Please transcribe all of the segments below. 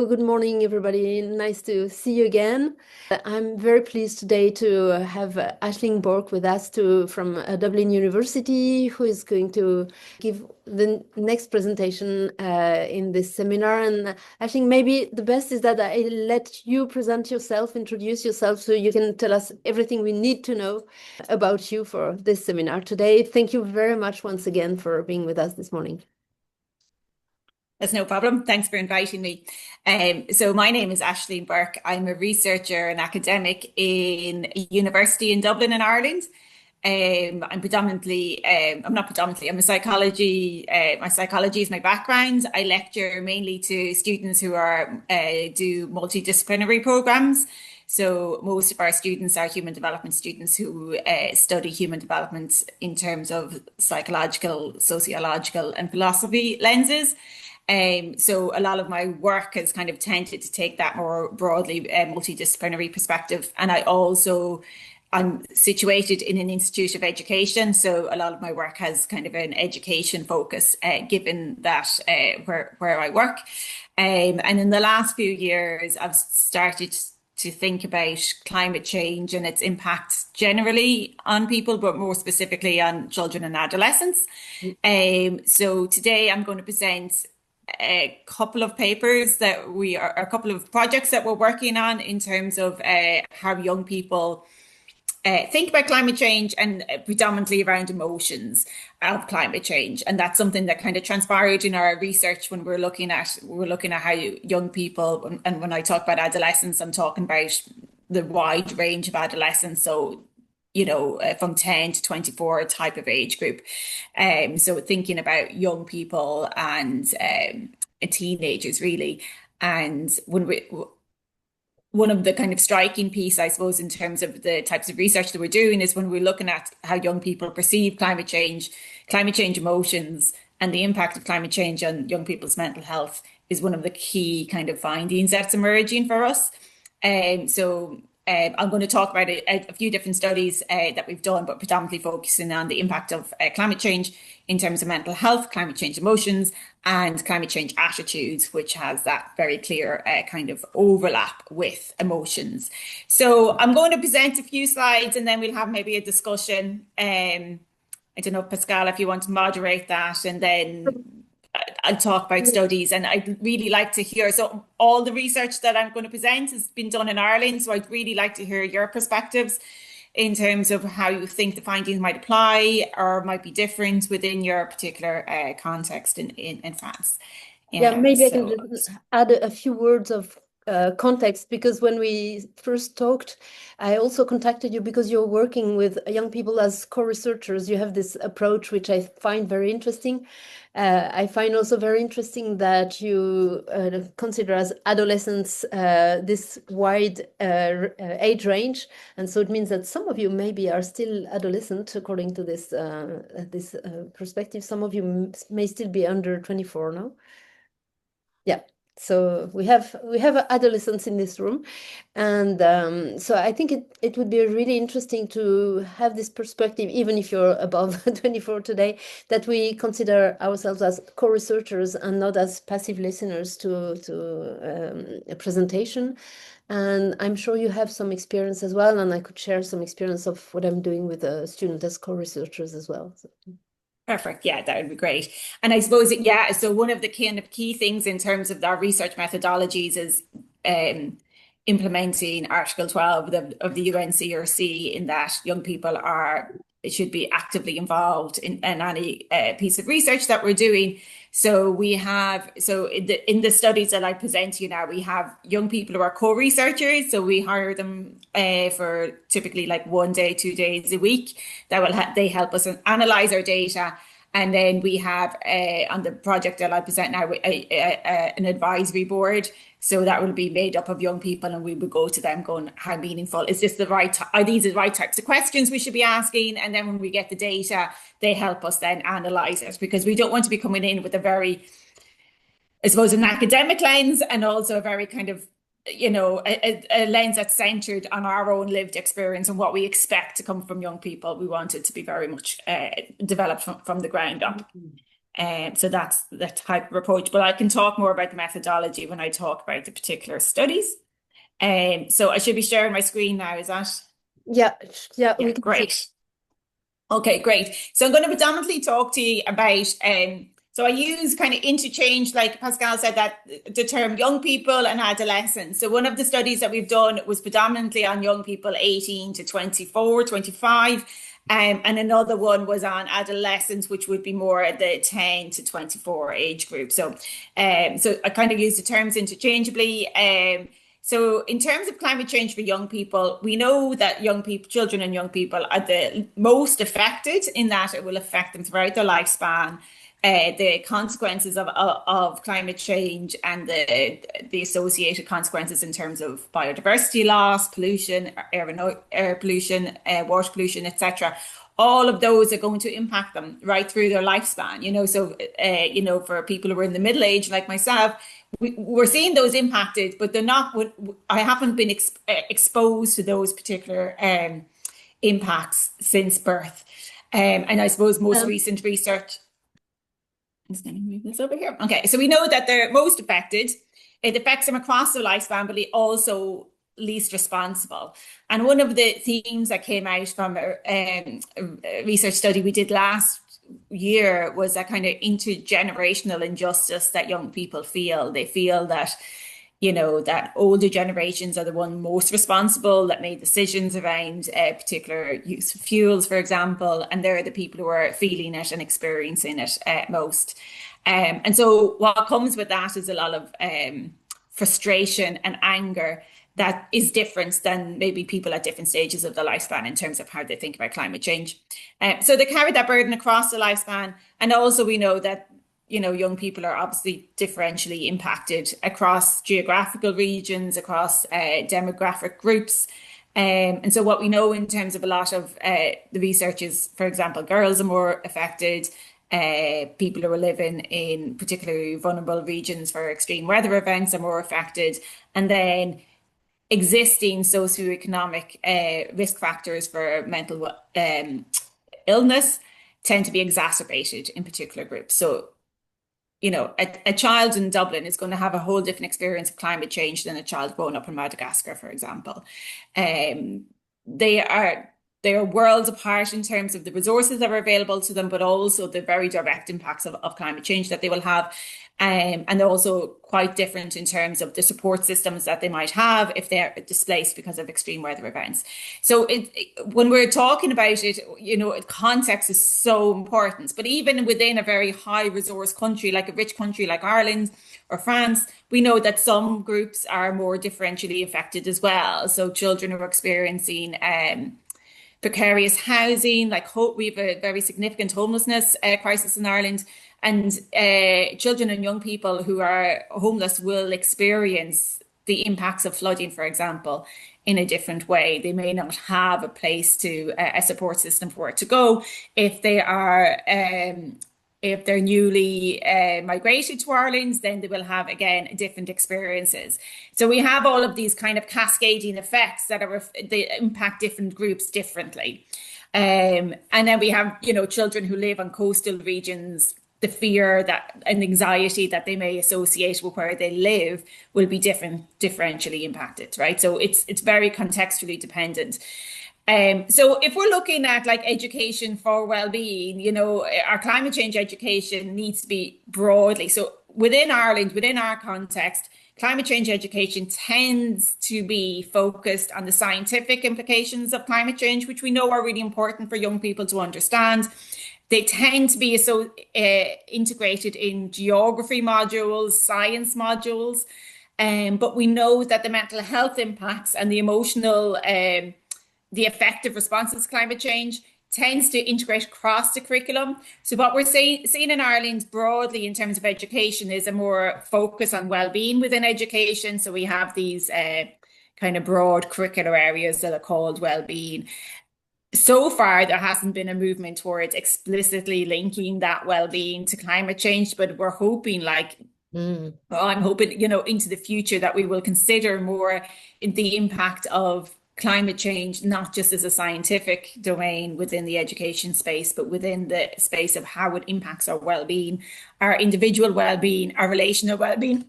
Good morning, everybody. Nice to see you again. I'm very pleased today to have Ashling Bourke with us from Dublin University, who is going to give the next presentation in this seminar. And Ashling, maybe the best is that I let you present yourself, introduce yourself, so you can tell us everything we need to know about you for this seminar today. Thank you very much once again for being with us this morning. That's no problem. Thanks for inviting me. So my name is Ashling Bourke. I'm a researcher and academic in a university in Dublin in Ireland. I'm a psychology, my psychology is my background. I lecture mainly to students who do multidisciplinary programs. So most of our students are human development students who study human development in terms of psychological, sociological, and philosophy lenses. So a lot of my work has kind of tended to take that more broadly multidisciplinary perspective. And I'm situated in an institute of education. So a lot of my work has kind of an education focus, given that where I work. And in the last few years, I've started to think about climate change and its impacts generally on people, but more specifically on children and adolescents. So today I'm going to present a couple of papers a couple of projects that we're working on in terms of how young people think about climate change and predominantly around emotions of climate change. And that's something that kind of transpired in our research when we're looking at how young people, and when I talk about adolescents, I'm talking about the wide range of adolescents. So from 10 to 24 type of age group. So thinking about young people and teenagers really. And one of the kind of striking piece, I suppose, in terms of the types of research that we're doing is when we're looking at how young people perceive climate change emotions, and the impact of climate change on young people's mental health is one of the key kind of findings that's emerging for us. I'm going to talk about a few different studies that we've done, but predominantly focusing on the impact of climate change in terms of mental health, climate change emotions, and climate change attitudes, which has that very clear kind of overlap with emotions. So I'm going to present a few slides and then we'll have maybe a discussion. I don't know, Pascal, if you want to moderate that, and then I'll talk about studies. And I'd really like to hear, so all the research that I'm going to present has been done in Ireland. So I'd really like to hear your perspectives in terms of how you think the findings might apply or might be different within your particular context in France. Yeah, maybe I can just add a few words of context, because when we first talked, I also contacted you because you're working with young people as co-researchers. You have this approach, which I find very interesting. I find also very interesting that you consider as adolescents this wide age range. And so it means that some of you maybe are still adolescent, according to this perspective. Some of you may still be under 24 now. Yeah. So we have adolescents in this room, and so I think it would be really interesting to have this perspective, even if you're above 24 today, that we consider ourselves as co-researchers and not as passive listeners to a presentation. And I'm sure you have some experience as well, and I could share some experience of what I'm doing with a student as co-researchers as well. So. Perfect. Yeah, that would be great. And I suppose, so one of the kind of key things in terms of our research methodologies is implementing Article 12 of the UNCRC, in that young people should be actively involved in any piece of research that we're doing. So in the studies that I present to you now, we have young people who are co-researchers. So we hire them for typically like 1 day, 2 days a week. They help us analyze our data. And then we have on the project that I present now an advisory board. So that will be made up of young people, and we would go to them going, how meaningful is this? Are these the right types of questions we should be asking? And then when we get the data, they help us then analyze it, because we don't want to be coming in with a very, I suppose, an academic lens, and also a very kind of, a lens that's centered on our own lived experience and what we expect to come from young people. We want it to be very much developed from the ground up. So that's the type of approach, but I can talk more about the methodology when I talk about the particular studies. So I should be sharing my screen now, is that? Yeah, we can great. see. Okay, great. So I'm going to predominantly talk to you about, so I use kind of interchange, like Pascal said, that the term young people and adolescents. So one of the studies that we've done was predominantly on young people 18 to 24, 25. And another one was on adolescents, which would be more at the 10 to 24 age group. So I kind of use the terms interchangeably. So in terms of climate change for young people, we know that young people, children and young people are the most affected in that it will affect them throughout their lifespan. The consequences of climate change and the associated consequences in terms of biodiversity loss, pollution, air pollution, water pollution, etc. All of those are going to impact them right through their lifespan. So for people who are in the middle age like myself, we're seeing those impacted, but they're not. I haven't been exposed to those particular impacts since birth, and I suppose most recent research. I'm just going to move this over here. Okay, so we know that they're most affected. It affects them across their lifespan, but also least responsible. And one of the themes that came out from a research study we did last year was that kind of intergenerational injustice that young people feel. They feel that, that older generations are the one most responsible, that made decisions around particular use of fuels, for example, and they're the people who are feeling it and experiencing it most. And so what comes with that is a lot of frustration and anger that is different than maybe people at different stages of the lifespan in terms of how they think about climate change. So they carry that burden across the lifespan. And also we know that, young people are obviously differentially impacted across geographical regions, across demographic groups. And so what we know in terms of a lot of the research is, for example, girls are more affected. People who are living in particularly vulnerable regions for extreme weather events are more affected. And then existing socioeconomic risk factors for mental illness tend to be exacerbated in particular groups. So, a child in Dublin is going to have a whole different experience of climate change than a child growing up in Madagascar, for example. They are worlds apart in terms of the resources that are available to them, but also the very direct impacts of climate change that they will have. And they're also quite different in terms of the support systems that they might have if they're displaced because of extreme weather events. So when we're talking about it, context is so important. But even within a very high resource country, like a rich country like Ireland or France, we know that some groups are more differentially affected as well. So children who are experiencing precarious housing, like we have a very significant homelessness crisis in Ireland. And children and young people who are homeless will experience the impacts of flooding, for example, in a different way. They may not have a place a support system for it to go. If they're newly migrated to Ireland, then they will have, again, different experiences. So we have all of these kind of cascading effects that they impact different groups differently. And then we have, children who live on coastal regions. The fear and anxiety that they may associate with where they live will be differentially impacted, right? So it's very contextually dependent. So if we're looking at like education for well-being, our climate change education needs to be broadly. So within Ireland, within our context, climate change education tends to be focused on the scientific implications of climate change, which we know are really important for young people to understand. They tend to be integrated in geography modules, science modules, but we know that the mental health impacts and the emotional, the effective responses to climate change tends to integrate across the curriculum. So what we're seeing in Ireland broadly in terms of education is a more focus on well-being within education. So we have these kind of broad curricular areas that are called well-being. So far, there hasn't been a movement towards explicitly linking that well-being to climate change, but we're hoping I'm hoping, into the future that we will consider more the impact of climate change, not just as a scientific domain within the education space, but within the space of how it impacts our well-being, our individual well-being, our relational well-being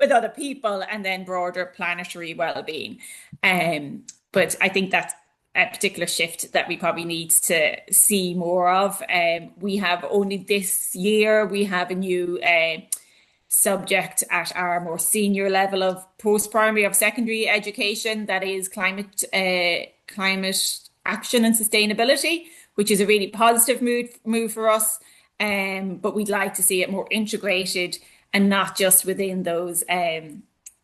with other people, and then broader planetary well-being. But I think that's a particular shift that we probably need to see more of. We have only this year, we have a new subject at our more senior level of post-primary of secondary education, that is climate action and sustainability, which is a really positive move for us. But we'd like to see it more integrated and not just within those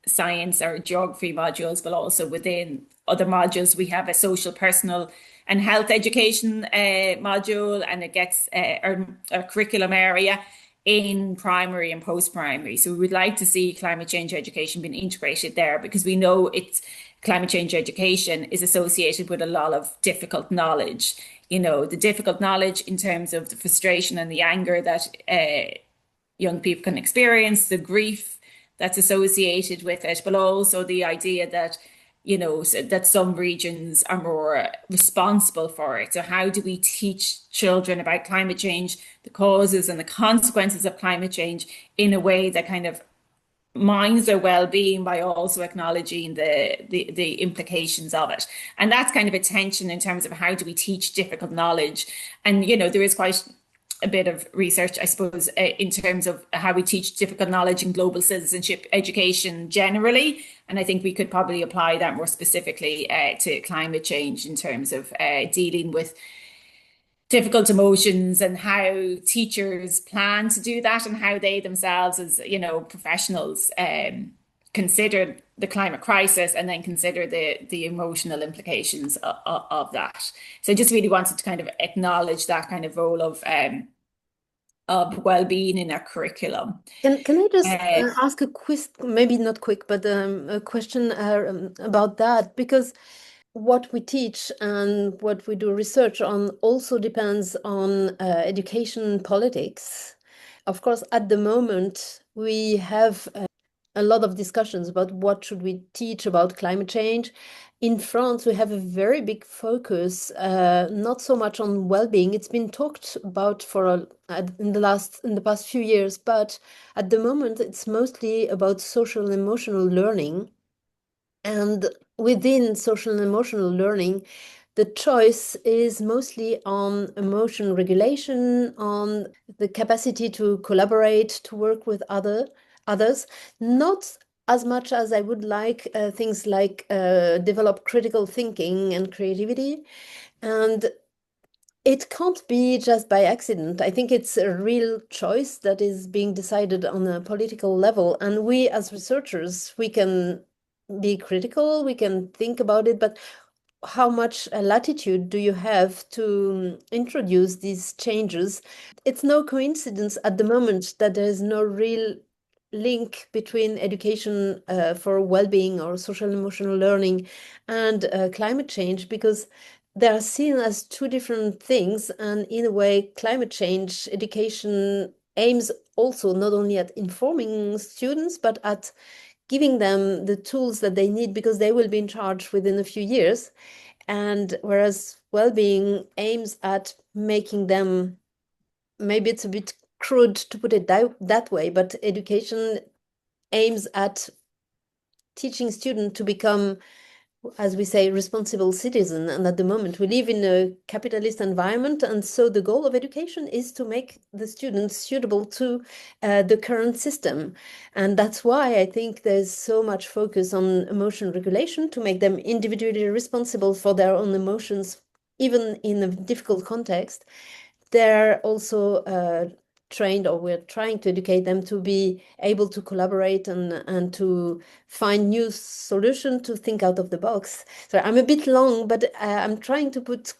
science or geography modules, but also within other modules. We have a social, personal and health education module, and it gets a curriculum area in primary and post-primary. So we would like to see climate change education being integrated there, because we know climate change education is associated with a lot of difficult knowledge. You know, the difficult knowledge in terms of the frustration and the anger that young people can experience, the grief that's associated with it, but also the idea that, you know, that some regions are more responsible for it. So how do we teach children about climate change, the causes and the consequences of climate change, in a way that kind of minds their well-being by also acknowledging the implications of it? And that's kind of a tension in terms of how do we teach difficult knowledge. And, you know, there is quite a bit of research, I suppose, in terms of how we teach difficult knowledge in global citizenship education generally. And I think we could probably apply that more specifically to climate change in terms of dealing with difficult emotions, and how teachers plan to do that, and how they themselves as, you know, professionals consider the climate crisis, and then consider the emotional implications of that. So I just really wanted to kind of acknowledge that kind of role of well-being in our curriculum. Can I just ask a quick, maybe not quick, but a question about that? Because what we teach and what we do research on also depends on education politics. Of course, at the moment, we have a lot of discussions about what should we teach about climate change. In France, we have a very big focus, not so much on well-being. It's been talked about in the past few years, but at the moment, it's mostly about social and emotional learning. And within social and emotional learning, the choice is mostly on emotion regulation, on the capacity to collaborate, to work with others, not as much as I would like things like develop critical thinking and creativity. And it can't be just by accident. I think it's a real choice that is being decided on a political level. And we as researchers, we can be critical, we can think about it, but how much latitude do you have to introduce these changes? It's no coincidence at the moment that there is no real link between education for well-being or social and emotional learning and climate change, because they are seen as two different things. And in a way, climate change education aims also not only at informing students, but at giving them the tools that they need, because they will be in charge within a few years. And whereas well-being aims at making them, maybe it's a bit crude to put it that way, but education aims at teaching students to become, as we say, responsible citizen. And at the moment, we live in a capitalist environment. And so the goal of education is to make the students suitable to the current system. And that's why I think there's so much focus on emotion regulation, to make them individually responsible for their own emotions, even in a difficult context. They're also trained, or we're trying to educate them to be able to collaborate and to find new solutions, to think out of the box. So I'm a bit long, but I'm trying to put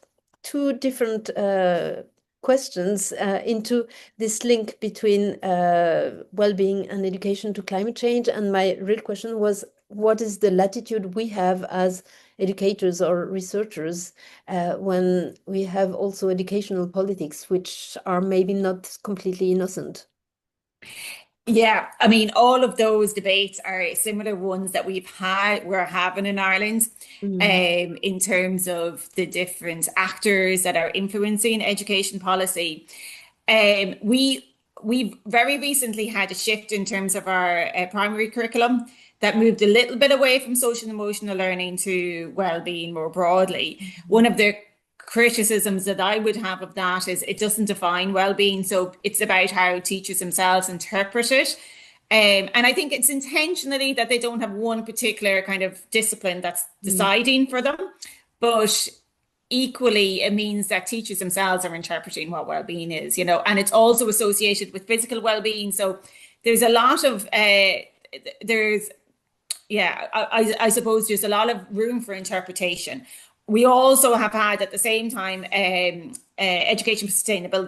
two different questions into this link between well-being and education to climate change. And my real question was, what is the latitude we have as educators or researchers when we have also educational politics, which are maybe not completely innocent? Yeah, I mean, all of those debates are similar ones that we're having in Ireland, in terms of the different actors that are influencing education policy. We've very recently had a shift in terms of our primary curriculum that moved a little bit away from social and emotional learning to well-being more broadly. One of the criticisms that I would have of that is it doesn't define well-being, so it's about how teachers themselves interpret it. And I think it's intentionally that they don't have one particular kind of discipline that's deciding for them, but equally it means that teachers themselves are interpreting what well-being is, and it's also associated with physical well-being. So there's a lot of there's yeah, I suppose there's a lot of room for interpretation. We also have had at the same time education for sustainable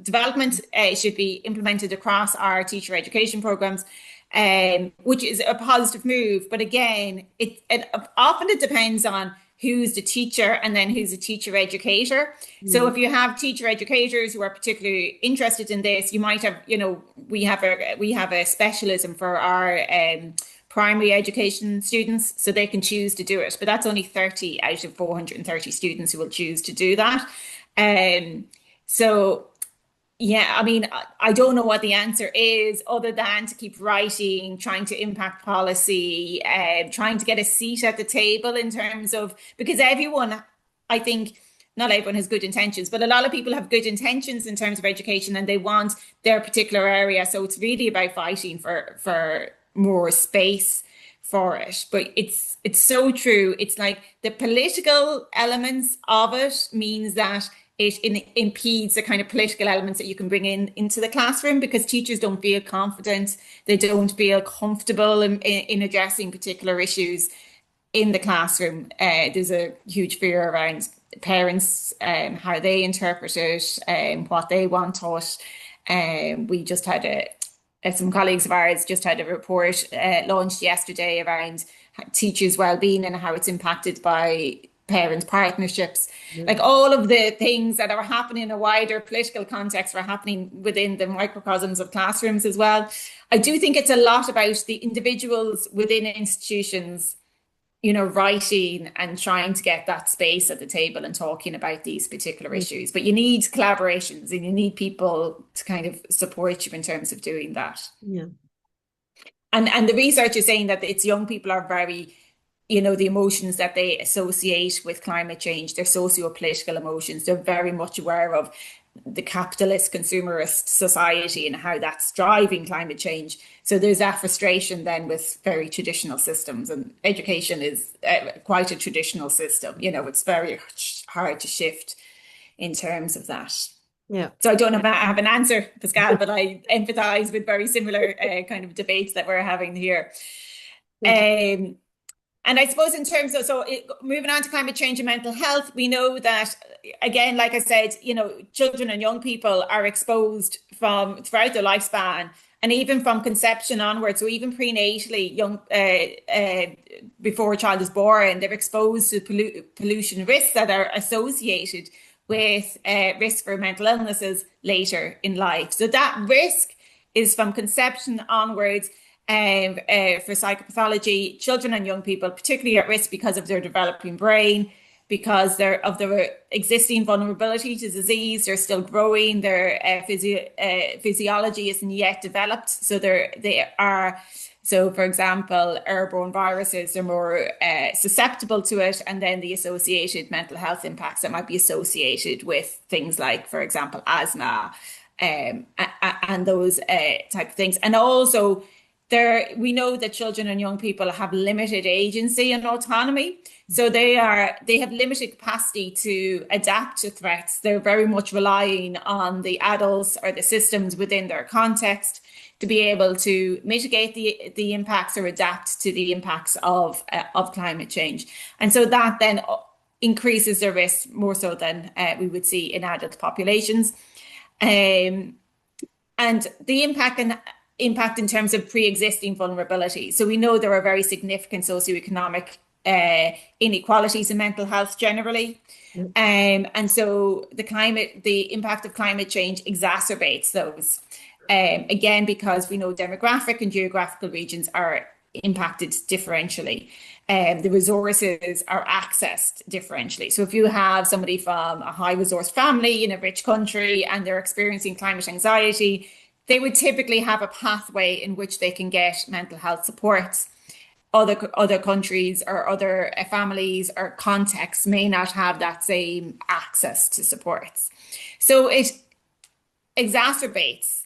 development should be implemented across our teacher education programs, which is a positive move. But again, it often it depends on who's the teacher and then who's the teacher educator. So if you have teacher educators who are particularly interested in this, you might have, we have a specialism for our primary education students, so they can choose to do it. But that's only 30 out of 430 students who will choose to do that. So yeah, I mean, I don't know what the answer is other than to keep writing, trying to impact policy, trying to get a seat at the table in terms of, because everyone, I think, not everyone has good intentions, but a lot of people have good intentions in terms of education and they want their particular area. So it's really about fighting for more space for it. But it's so true. It's like the political elements of it means that it impedes the kind of political elements that you can bring into the classroom, because teachers don't feel confident, they don't feel comfortable in addressing particular issues in the classroom. There's a huge fear around parents, how they interpret it, what they want taught. We just had some colleagues of ours just had a report launched yesterday around teachers' well-being and how it's impacted by parent partnerships. Like all of the things that are happening in a wider political context are happening within the microcosms of classrooms as well. I do think it's a lot about the individuals within institutions, writing and trying to get that space at the table and talking about these particular issues. But you need collaborations and you need people to kind of support you in terms of doing that. Yeah. And the research is saying that it's young people are very, the emotions that they associate with climate change, their socio-political emotions, they're very much aware of the capitalist consumerist society and how that's driving climate change. So there's that frustration then with very traditional systems, and education is quite a traditional system. It's very hard to shift in terms of that. Yeah. So I don't know if I have an answer, Pascal, but I empathize with very similar kind of debates that we're having here. And I suppose in terms of, moving on to climate change and mental health, we know that, again, like I said, children and young people are exposed from throughout their lifespan and even from conception onwards. So even prenatally, before a child is born, they're exposed to pollution risks that are associated with risk for mental illnesses later in life. So that risk is from conception onwards. For psychopathology, children and young people, particularly at risk because of their developing brain, because of their existing vulnerability to disease, they're still growing, their physiology isn't yet developed. So for example, airborne viruses are more susceptible to it, and then the associated mental health impacts that might be associated with things like, for example, asthma, and those type of things. And also, we know that children and young people have limited agency and autonomy. So they have limited capacity to adapt to threats. They're very much relying on the adults or the systems within their context to be able to mitigate the impacts or adapt to the impacts of climate change. And so that then increases their risk more so than we would see in adult populations. And the impact in terms of pre-existing vulnerability. So we know there are very significant socioeconomic inequalities in mental health generally. And so the impact of climate change exacerbates those. again, because we know demographic and geographical regions are impacted differentially. The resources are accessed differentially. So if you have somebody from a high resource family in a rich country and they're experiencing climate anxiety, they would typically have a pathway in which they can get mental health supports. Other countries or other families or contexts may not have that same access to supports. So it exacerbates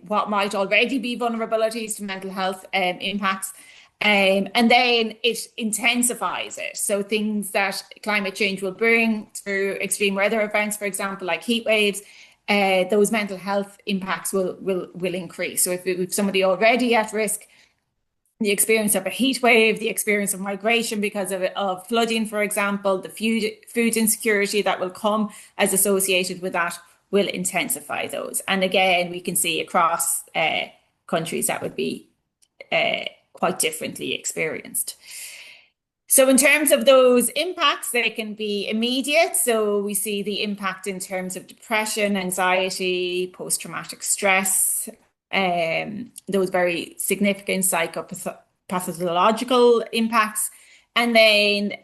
what might already be vulnerabilities to mental health impacts, and then it intensifies it. So things that climate change will bring through extreme weather events, for example, like heat waves, those mental health impacts will increase. So if somebody already at risk, the experience of a heat wave, the experience of migration because of flooding, for example, the food insecurity that will come as associated with that will intensify those. And again, we can see across countries that would be quite differently experienced. So in terms of those impacts, they can be immediate. So we see the impact in terms of depression, anxiety, post-traumatic stress, those very significant psychopathological impacts. And then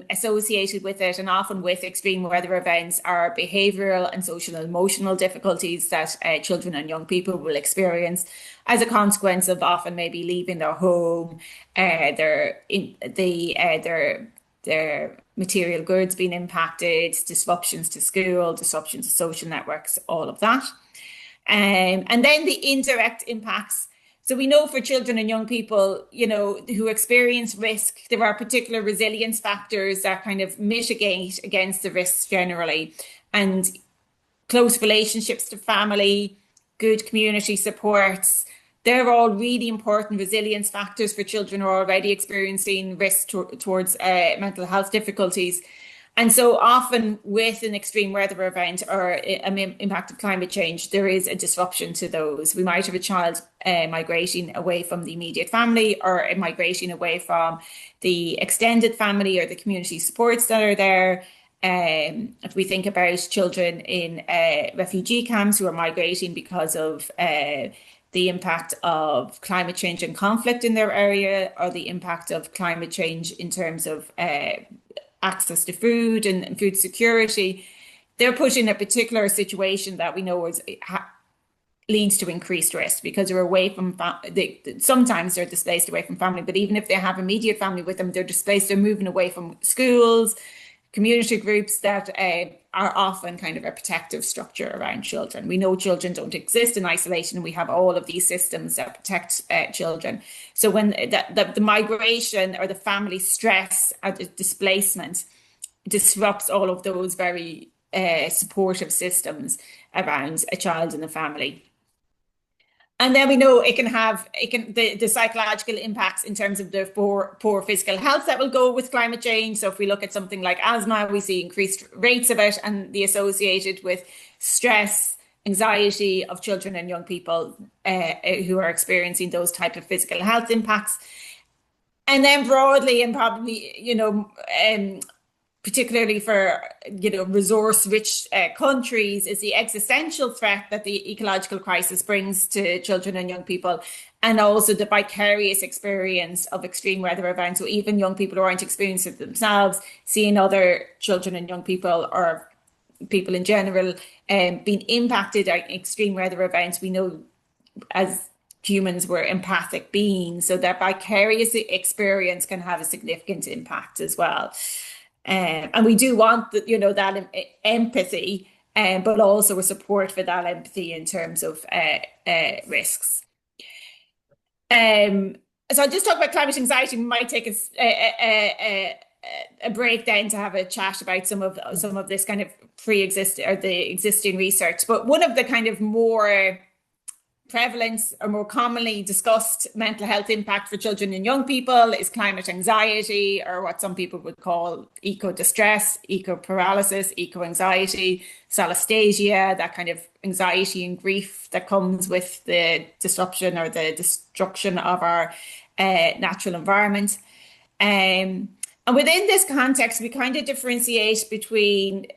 associated with it, and often with extreme weather events, are behavioural and social and emotional difficulties that children and young people will experience as a consequence of often maybe leaving their home, their material goods being impacted, disruptions to school, disruptions to social networks, all of that. And then the indirect impacts. So we know for children and young people, who experience risk, there are particular resilience factors that kind of mitigate against the risks generally. And close relationships to family, good community supports, they're all really important resilience factors for children who are already experiencing risk towards mental health difficulties. And so often with an extreme weather event or an impact of climate change, there is a disruption to those. We might have a child migrating away from the immediate family, or migrating away from the extended family or the community supports that are there. If we think about children in refugee camps who are migrating because of the impact of climate change and conflict in their area, or the impact of climate change in terms of access to food and food security, they're put in a particular situation that we know leads to increased risk because they're away from sometimes they're displaced away from family, but even if they have immediate family with them, they're displaced, they're moving away from schools, community groups that are often kind of a protective structure around children. We know children don't exist in isolation, and we have all of these systems that protect children. So when the migration or the family stress or the displacement disrupts all of those very supportive systems around a child and a family. And then we know it can have the psychological impacts in terms of the poor physical health that will go with climate change. So if we look at something like asthma, we see increased rates of it, and the associated with stress, anxiety of children and young people who are experiencing those type of physical health impacts. And then broadly, and probably, particularly for resource-rich countries, is the existential threat that the ecological crisis brings to children and young people, and also the vicarious experience of extreme weather events. So even young people who aren't experiencing it themselves, seeing other children and young people or people in general being impacted by extreme weather events. We know as humans we're empathic beings, so that vicarious experience can have a significant impact as well. And we do want that empathy, but also a support for that empathy in terms of risks. So I'll just talk about climate anxiety. We might take a break then to have a chat about some of this kind of pre-existing or the existing research. But one of the kind of more prevalent or more commonly discussed mental health impact for children and young people is climate anxiety, or what some people would call eco-distress, eco-paralysis, eco-anxiety, solastalgia, that kind of anxiety and grief that comes with the disruption or the destruction of our natural environment. And within this context, we kind of differentiate between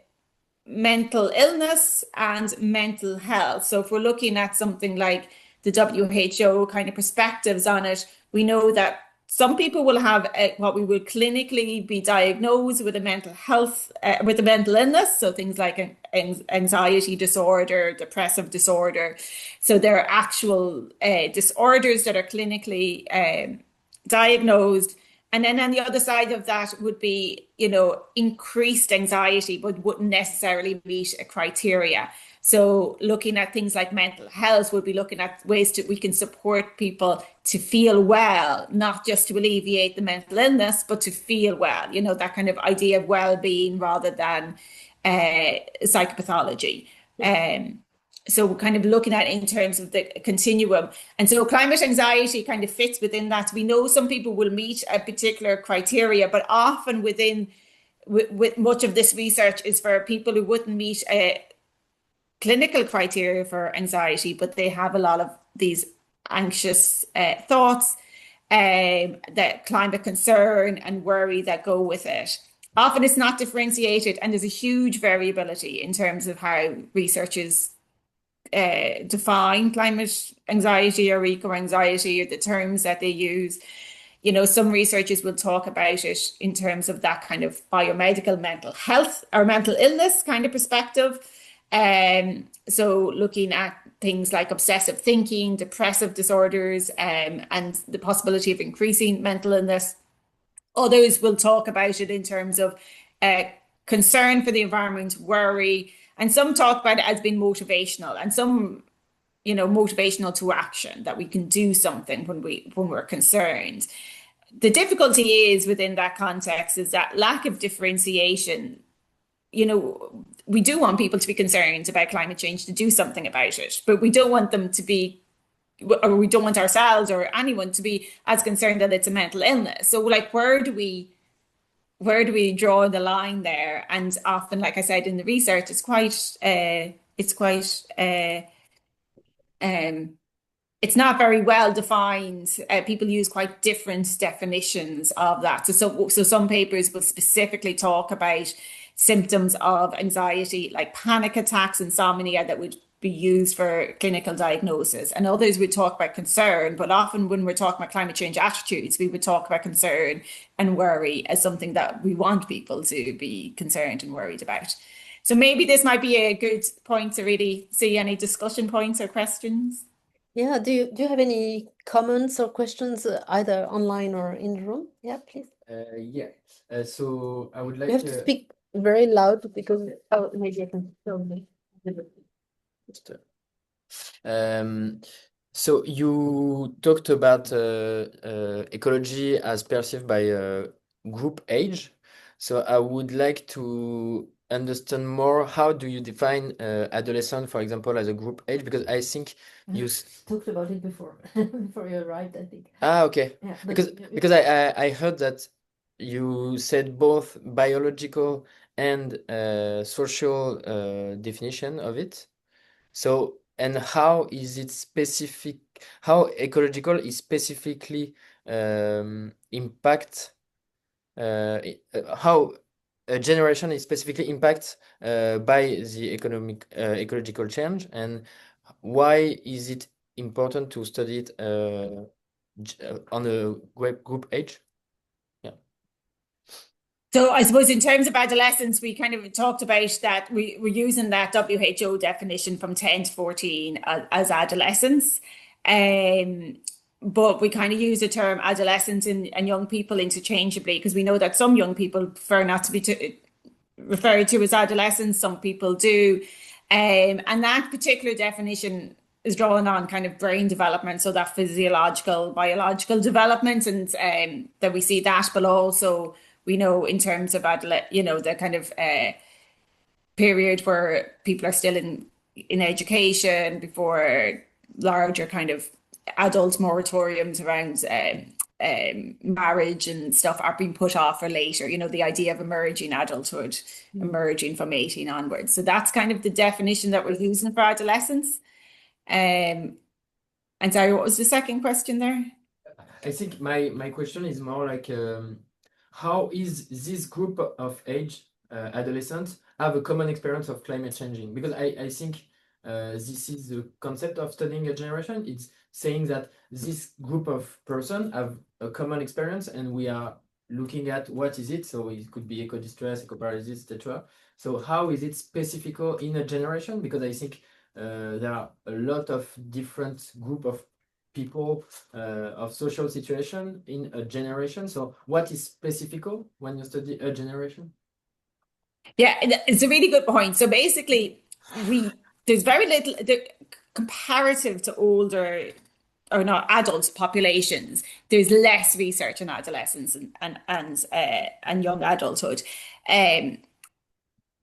mental illness and mental health. So if we're looking at something like the WHO kind of perspectives on it, we know that some people will have what we would clinically be diagnosed with a mental health, with a mental illness. So things like anxiety disorder, depressive disorder. So there are actual disorders that are clinically diagnosed. And then on the other side of that would be, increased anxiety, but wouldn't necessarily meet a criteria. So looking at things like mental health, we'll be looking at ways we can support people to feel well, not just to alleviate the mental illness, but to feel well, that kind of idea of well-being rather than psychopathology. So we're kind of looking at it in terms of the continuum. And so climate anxiety kind of fits within that. We know some people will meet a particular criteria, but often with much of this research is for people who wouldn't meet a clinical criteria for anxiety, but they have a lot of these anxious thoughts, that climate concern and worry that go with it. Often it's not differentiated, and there's a huge variability in terms of how researchers define climate anxiety or eco-anxiety, or the terms that they use. Some researchers will talk about it in terms of that kind of biomedical mental health or mental illness kind of perspective. So looking at things like obsessive thinking, depressive disorders, and the possibility of increasing mental illness. Others will talk about it in terms of concern for the environment, worry, and some talk about it as being motivational, and some, motivational to action, that we can do something when we're concerned. The difficulty is within that context is that lack of differentiation. We do want people to be concerned about climate change, to do something about it, but we don't want them to be, or we don't want ourselves or anyone to be as concerned that it's a mental illness. So like, where do we draw the line there? And often, like I said, in the research, it's not very well defined. People use quite different definitions of that. So some papers will specifically talk about symptoms of anxiety, like panic attacks, insomnia, that would be used for clinical diagnosis. And others would talk about concern, but often when we're talking about climate change attitudes, we would talk about concern and worry as something that we want people to be concerned and worried about. So maybe this might be a good point to really see any discussion points or questions. Yeah, do you have any comments or questions, either online or in the room? Yeah, please. Yeah. So I would like You have to speak very loud because maybe I can film me. So you talked about ecology as perceived by group age. So I would like to understand more, how do you define adolescent, for example, as a group age? Because I think you talked about it before before you arrived, I think. Okay. Yeah, because I heard that you said both biological and social definition of it. So, and how is it specific? How ecological is specifically impact? How a generation is specifically impacted by the ecological change, and why is it important to study it on a group age? Yeah. So I suppose in terms of adolescence, we kind of talked about that we're using that WHO definition from 10 to 14 as adolescence. But we kind of use the term adolescent and young people interchangeably, because we know that some young people prefer not to be referred to as adolescents, some people do. And that particular definition is drawn on kind of brain development, so that physiological, biological development, and that we see that, but also we know in terms of the kind of period where people are still in education before larger kind of adult moratoriums around marriage and stuff are being put off for later, the idea of emerging adulthood, emerging from 18 onwards. So that's kind of the definition that we're using for adolescence. And sorry, what was the second question there? I think my question is more like, how is this group of age, adolescents, have a common experience of climate changing? Because I think this is the concept of studying a generation. It's saying that this group of person have a common experience, and we are looking at what is it. So it could be eco-distress, eco-paralysis, etc. So how is it specific in a generation? Because I think there are a lot of different group of people of social situation in a generation. So what is specific when you study a generation? Yeah, it's a really good point. So basically, there's very little comparative to older or not adult populations. There's less research on adolescence and young adulthood.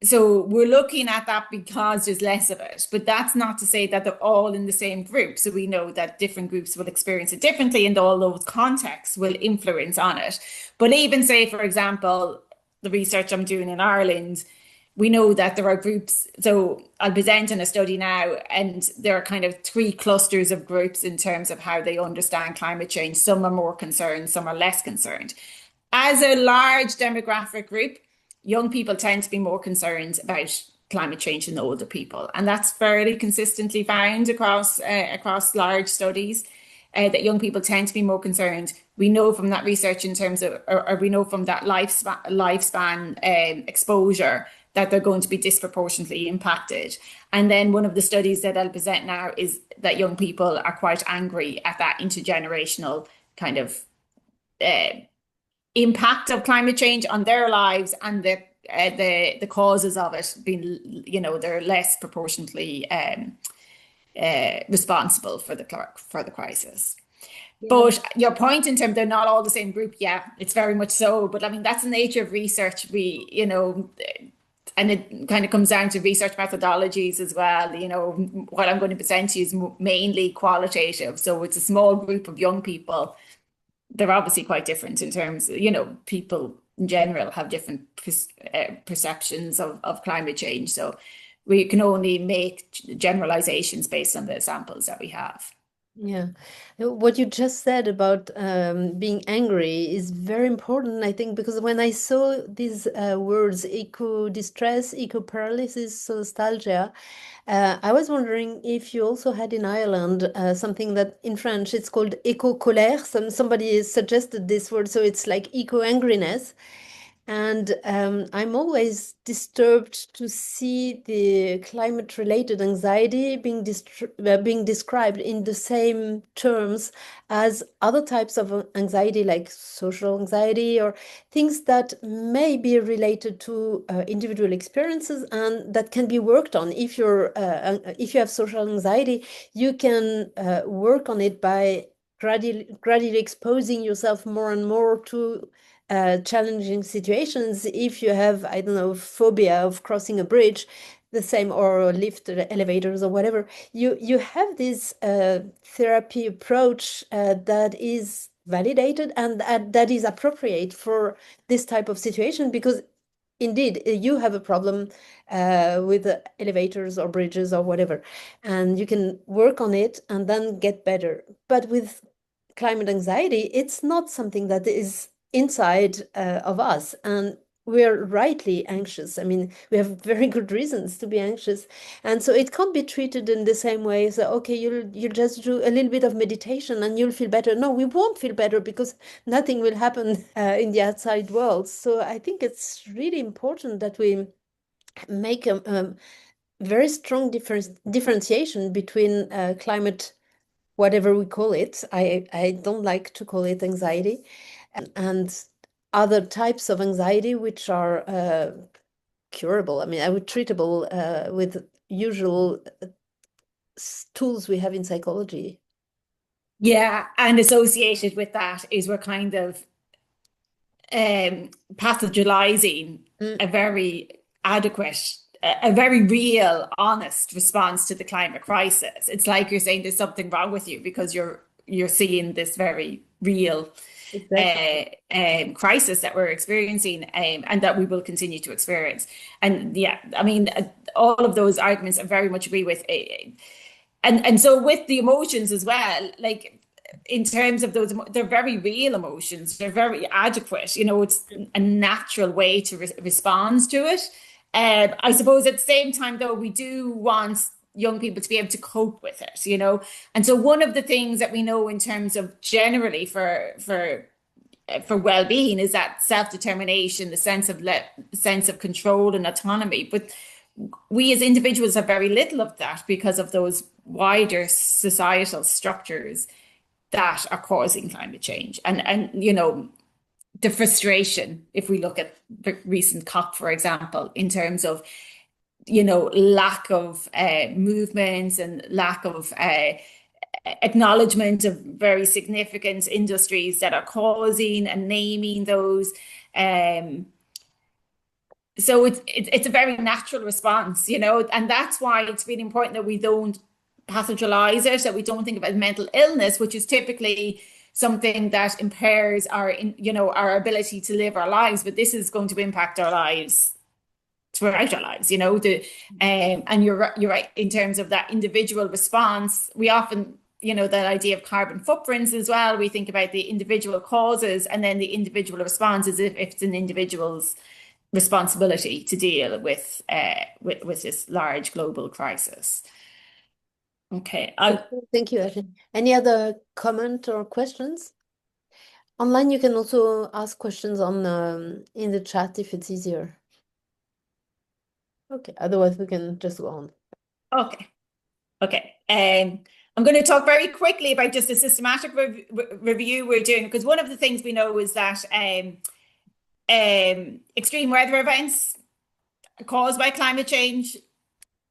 So we're looking at that because there's less of it, but that's not to say that they're all in the same group. So we know that different groups will experience it differently, and all those contexts will influence on it. But even say, for example, the research I'm doing in Ireland, we know that there are groups. So I'll present in a study now, and there are kind of 3 clusters of groups in terms of how they understand climate change. Some are more concerned, some are less concerned. As a large demographic group, young people tend to be more concerned about climate change than older people. And that's fairly consistently found across large studies, that young people tend to be more concerned. We know from that research in terms of, or we know from that lifespan exposure, that they're going to be disproportionately impacted. And then one of the studies that I'll present now is that young people are quite angry at that intergenerational kind of impact of climate change on their lives, and the causes of it being, they're less proportionately responsible for the crisis. Yeah. But your point in terms they're not all the same group, yeah, it's very much so. But I mean, that's the nature of research. And it kind of comes down to research methodologies as well. What I'm going to present to you is mainly qualitative. So it's a small group of young people. They're obviously quite different in terms of, people in general have different perceptions of climate change. So we can only make generalizations based on the samples that we have. Yeah, what you just said about being angry is very important, I think, because when I saw these words, eco-distress, eco-paralysis, nostalgia, I was wondering if you also had in Ireland something that in French it's called eco-colère. Somebody suggested this word, so it's like eco-angriness. And I'm always disturbed to see the climate-related anxiety being described in the same terms as other types of anxiety, like social anxiety, or things that may be related to individual experiences and that can be worked on. If you have social anxiety, you can work on it by gradually exposing yourself more and more to challenging situations. If you have, I don't know, phobia of crossing a bridge, the same, or lift elevators or whatever, you have this therapy approach that is validated and that is appropriate for this type of situation, because indeed you have a problem with elevators or bridges or whatever, and you can work on it and then get better. But with climate anxiety, it's not something that is inside of us, and we're rightly anxious. I mean, we have very good reasons to be anxious, and so it can't be treated in the same way. So, okay, you'll just do a little bit of meditation and you'll feel better. No, we won't feel better because nothing will happen in the outside world. So I think it's really important that we make a very strong differentiation between climate, whatever we call it. I don't like to call it anxiety, and other types of anxiety which are curable. I mean, I would treatable with usual tools we have in psychology. Yeah, and associated with that is we're kind of pathologizing a very adequate, a very real, honest response to the climate crisis. It's like you're saying there's something wrong with you because you're seeing this very real crisis that we're experiencing, and that we will continue to experience. And yeah, I mean, all of those arguments I very much agree with. And so with the emotions as well, like in terms of those, they're very real emotions. They're very adequate. It's a natural way to respond to it. I suppose at the same time, though, we do want young people to be able to cope with it, you know. And so one of the things that we know in terms of generally for well-being is that self-determination, the sense of control and autonomy. But we as individuals have very little of that because of those wider societal structures that are causing climate change. And you know, the frustration, if we look at the recent COP, for example, in terms of, you know, lack of movement and lack of acknowledgement of very significant industries that are causing and naming those. So it's a very natural response, you know, and that's why it's really important that we don't pathologize it, that we don't think about mental illness, which is typically something that impairs our, you know, our ability to live our lives. But this is going to impact our lives throughout our lives, you know. And you're right in terms of that individual response. We often, you know, that idea of carbon footprints as well. We think about the individual causes and then the individual response as if it's an individual's responsibility to deal with this large global crisis. Okay. Thank you, Ashling. Any other comment or questions? Online, you can also ask questions on in the chat if it's easier. Okay, otherwise we can just go on. Okay. I'm going to talk very quickly about just a systematic review we're doing, because one of the things we know is that extreme weather events caused by climate change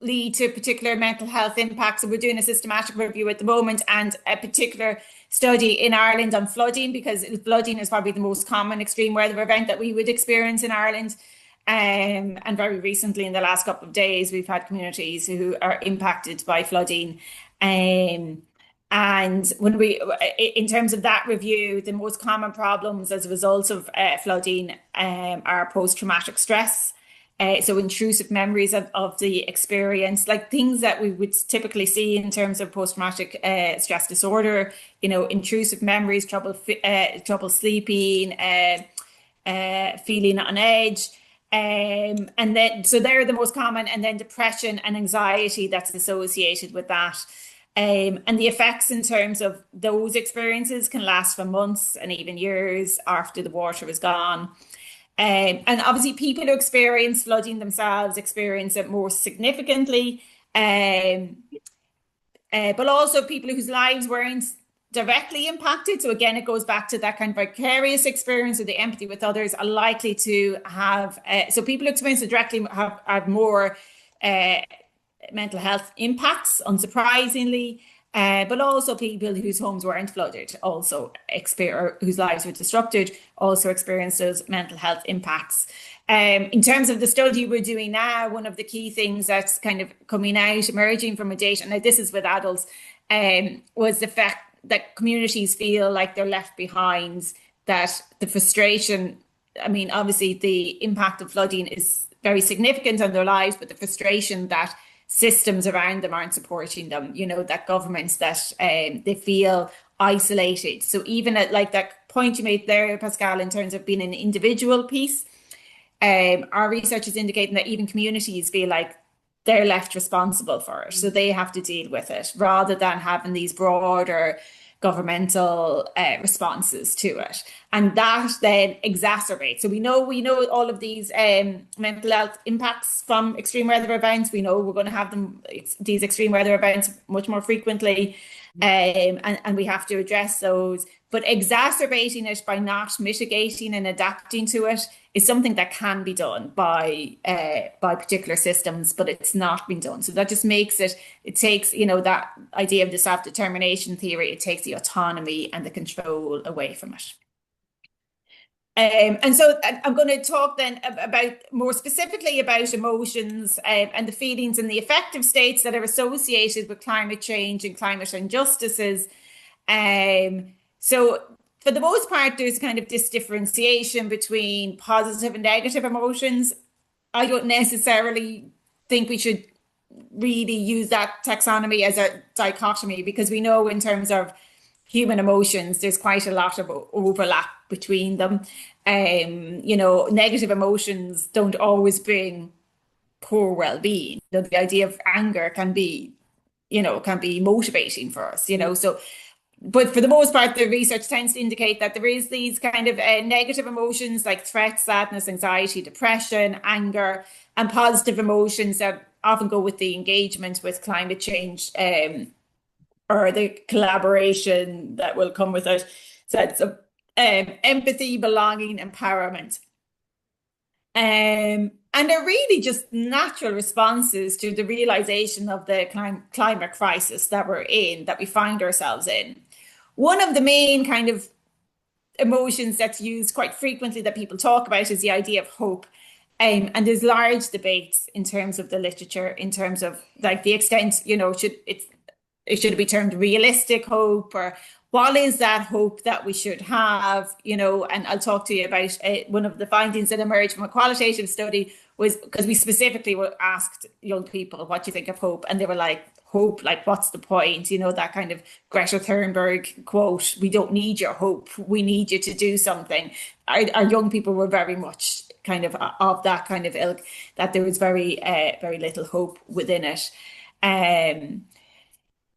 lead to particular mental health impacts. And we're doing a systematic review at the moment, and a particular study in Ireland on flooding, because flooding is probably the most common extreme weather event that we would experience in Ireland. And very recently, in the last couple of days, we've had communities who are impacted by flooding. And when in terms of that review, the most common problems as a result of flooding are post-traumatic stress. So intrusive memories of the experience, like things that we would typically see in terms of post-traumatic stress disorder, you know, intrusive memories, trouble sleeping, feeling on edge. And then, so they're the most common, and then depression and anxiety that's associated with that. And the effects in terms of those experiences can last for months and even years after the water is gone. And obviously people who experience flooding themselves experience it more significantly. But also people whose lives weren't directly impacted. So again, it goes back to that kind of vicarious experience or the empathy with others are likely to have, so people who experience it directly have more mental health impacts, unsurprisingly, but also people whose homes weren't flooded also whose lives were disrupted also experience those mental health impacts. In terms of the study we're doing now, one of the key things that's kind of coming out, emerging from a data, and this is with adults, was the fact that communities feel like they're left behind, that the frustration, I mean, obviously the impact of flooding is very significant on their lives, but the frustration that systems around them aren't supporting them, you know, that governments, that they feel isolated. So even at like that point you made there, Pascal, in terms of being an individual piece, our research is indicating that even communities feel like they're left responsible for it. So they have to deal with it rather than having these broader governmental responses to it. And that then exacerbates. So we know all of these mental health impacts from extreme weather events. We know we're going to have these extreme weather events much more frequently. And we have to address those. But exacerbating it by not mitigating and adapting to it is something that can be done by particular systems, but it's not been done. So that just makes it takes, you know, that idea of the self-determination theory, it takes the autonomy and the control away from it. And so I'm going to talk then about more specifically about emotions and the feelings and the affective states that are associated with climate change and climate injustices. So for the most part, there's kind of this differentiation between positive and negative emotions. I don't necessarily think we should really use that taxonomy as a dichotomy, because we know in terms of human emotions, there's quite a lot of overlap between them. You know, negative emotions don't always bring poor well-being. The idea of anger can be motivating for us, so. But for the most part, the research tends to indicate that there is these kind of negative emotions like threat, sadness, anxiety, depression, anger, and positive emotions that often go with the engagement with climate change or the collaboration that will come with it. Sense of empathy, belonging, empowerment. And they're really just natural responses to the realization of the climate crisis that we're in, that we find ourselves in. One of the main kind of emotions that's used quite frequently that people talk about is the idea of hope. And there's large debates in terms of the literature, in terms of like the extent, should it be termed realistic hope, or what is that hope that we should have, and I'll talk to you about one of the findings that emerged from a qualitative study was because we specifically were asked young people, what do you think of hope? And they were like, hope, like, what's the point? That kind of Greta Thunberg quote, we don't need your hope, we need you to do something. Our young people were very much kind of that kind of ilk, that there was very little hope within it.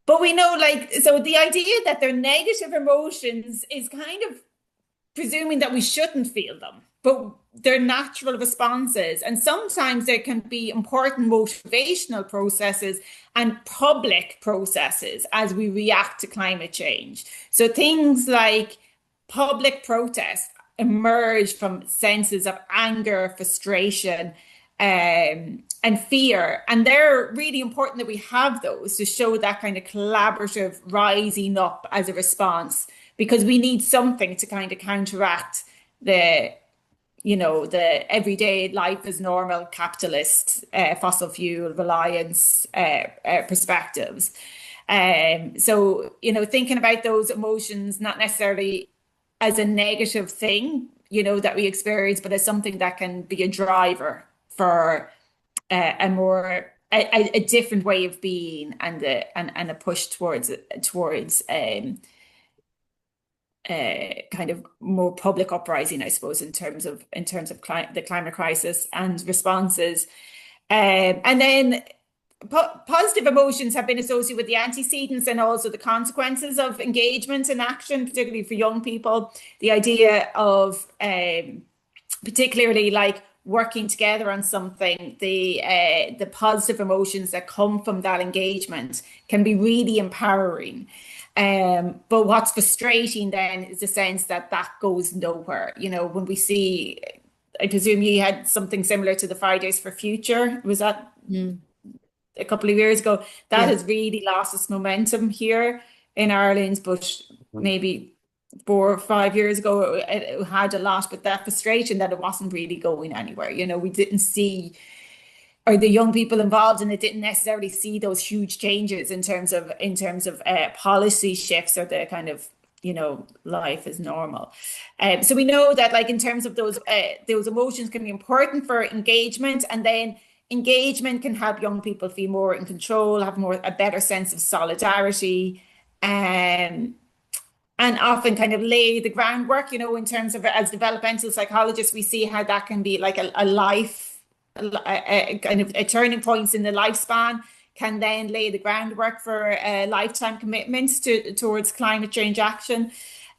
But we know, so the idea that they're negative emotions is kind of presuming that we shouldn't feel them, but they're natural responses. And sometimes there can be important motivational processes and public processes as we react to climate change. So things like public protest emerge from senses of anger, frustration, and fear. And they're really important that we have those to show that kind of collaborative rising up as a response, because we need something to kind of counteract the everyday life as normal capitalist fossil fuel reliance perspectives. So, thinking about those emotions, not necessarily as a negative thing, that we experience, but as something that can be a driver for a different way of being and a push towards kind of more public uprising, I suppose, in terms of the climate crisis and responses. And then positive emotions have been associated with the antecedents and also the consequences of engagement and action, particularly for young people. The idea of particularly like working together on something, the positive emotions that come from that engagement can be really empowering. But what's frustrating then is the sense that goes nowhere. When we see, I presume you had something similar to the Fridays for Future. Was that a couple of years ago? That has really lost its momentum here in Ireland, but maybe 4 or 5 years ago it had a lot. But that frustration that it wasn't really going anywhere. We didn't see, or the young people involved in it didn't necessarily see those huge changes in terms of policy shifts or the kind of life is normal. So we know that in terms of those emotions can be important for engagement, and then engagement can help young people feel more in control, have a better sense of solidarity, and often kind of lay the groundwork. In terms of, as developmental psychologists, we see how that can be like a life. A kind of a turning points in the lifespan can then lay the groundwork for lifetime commitments towards climate change action.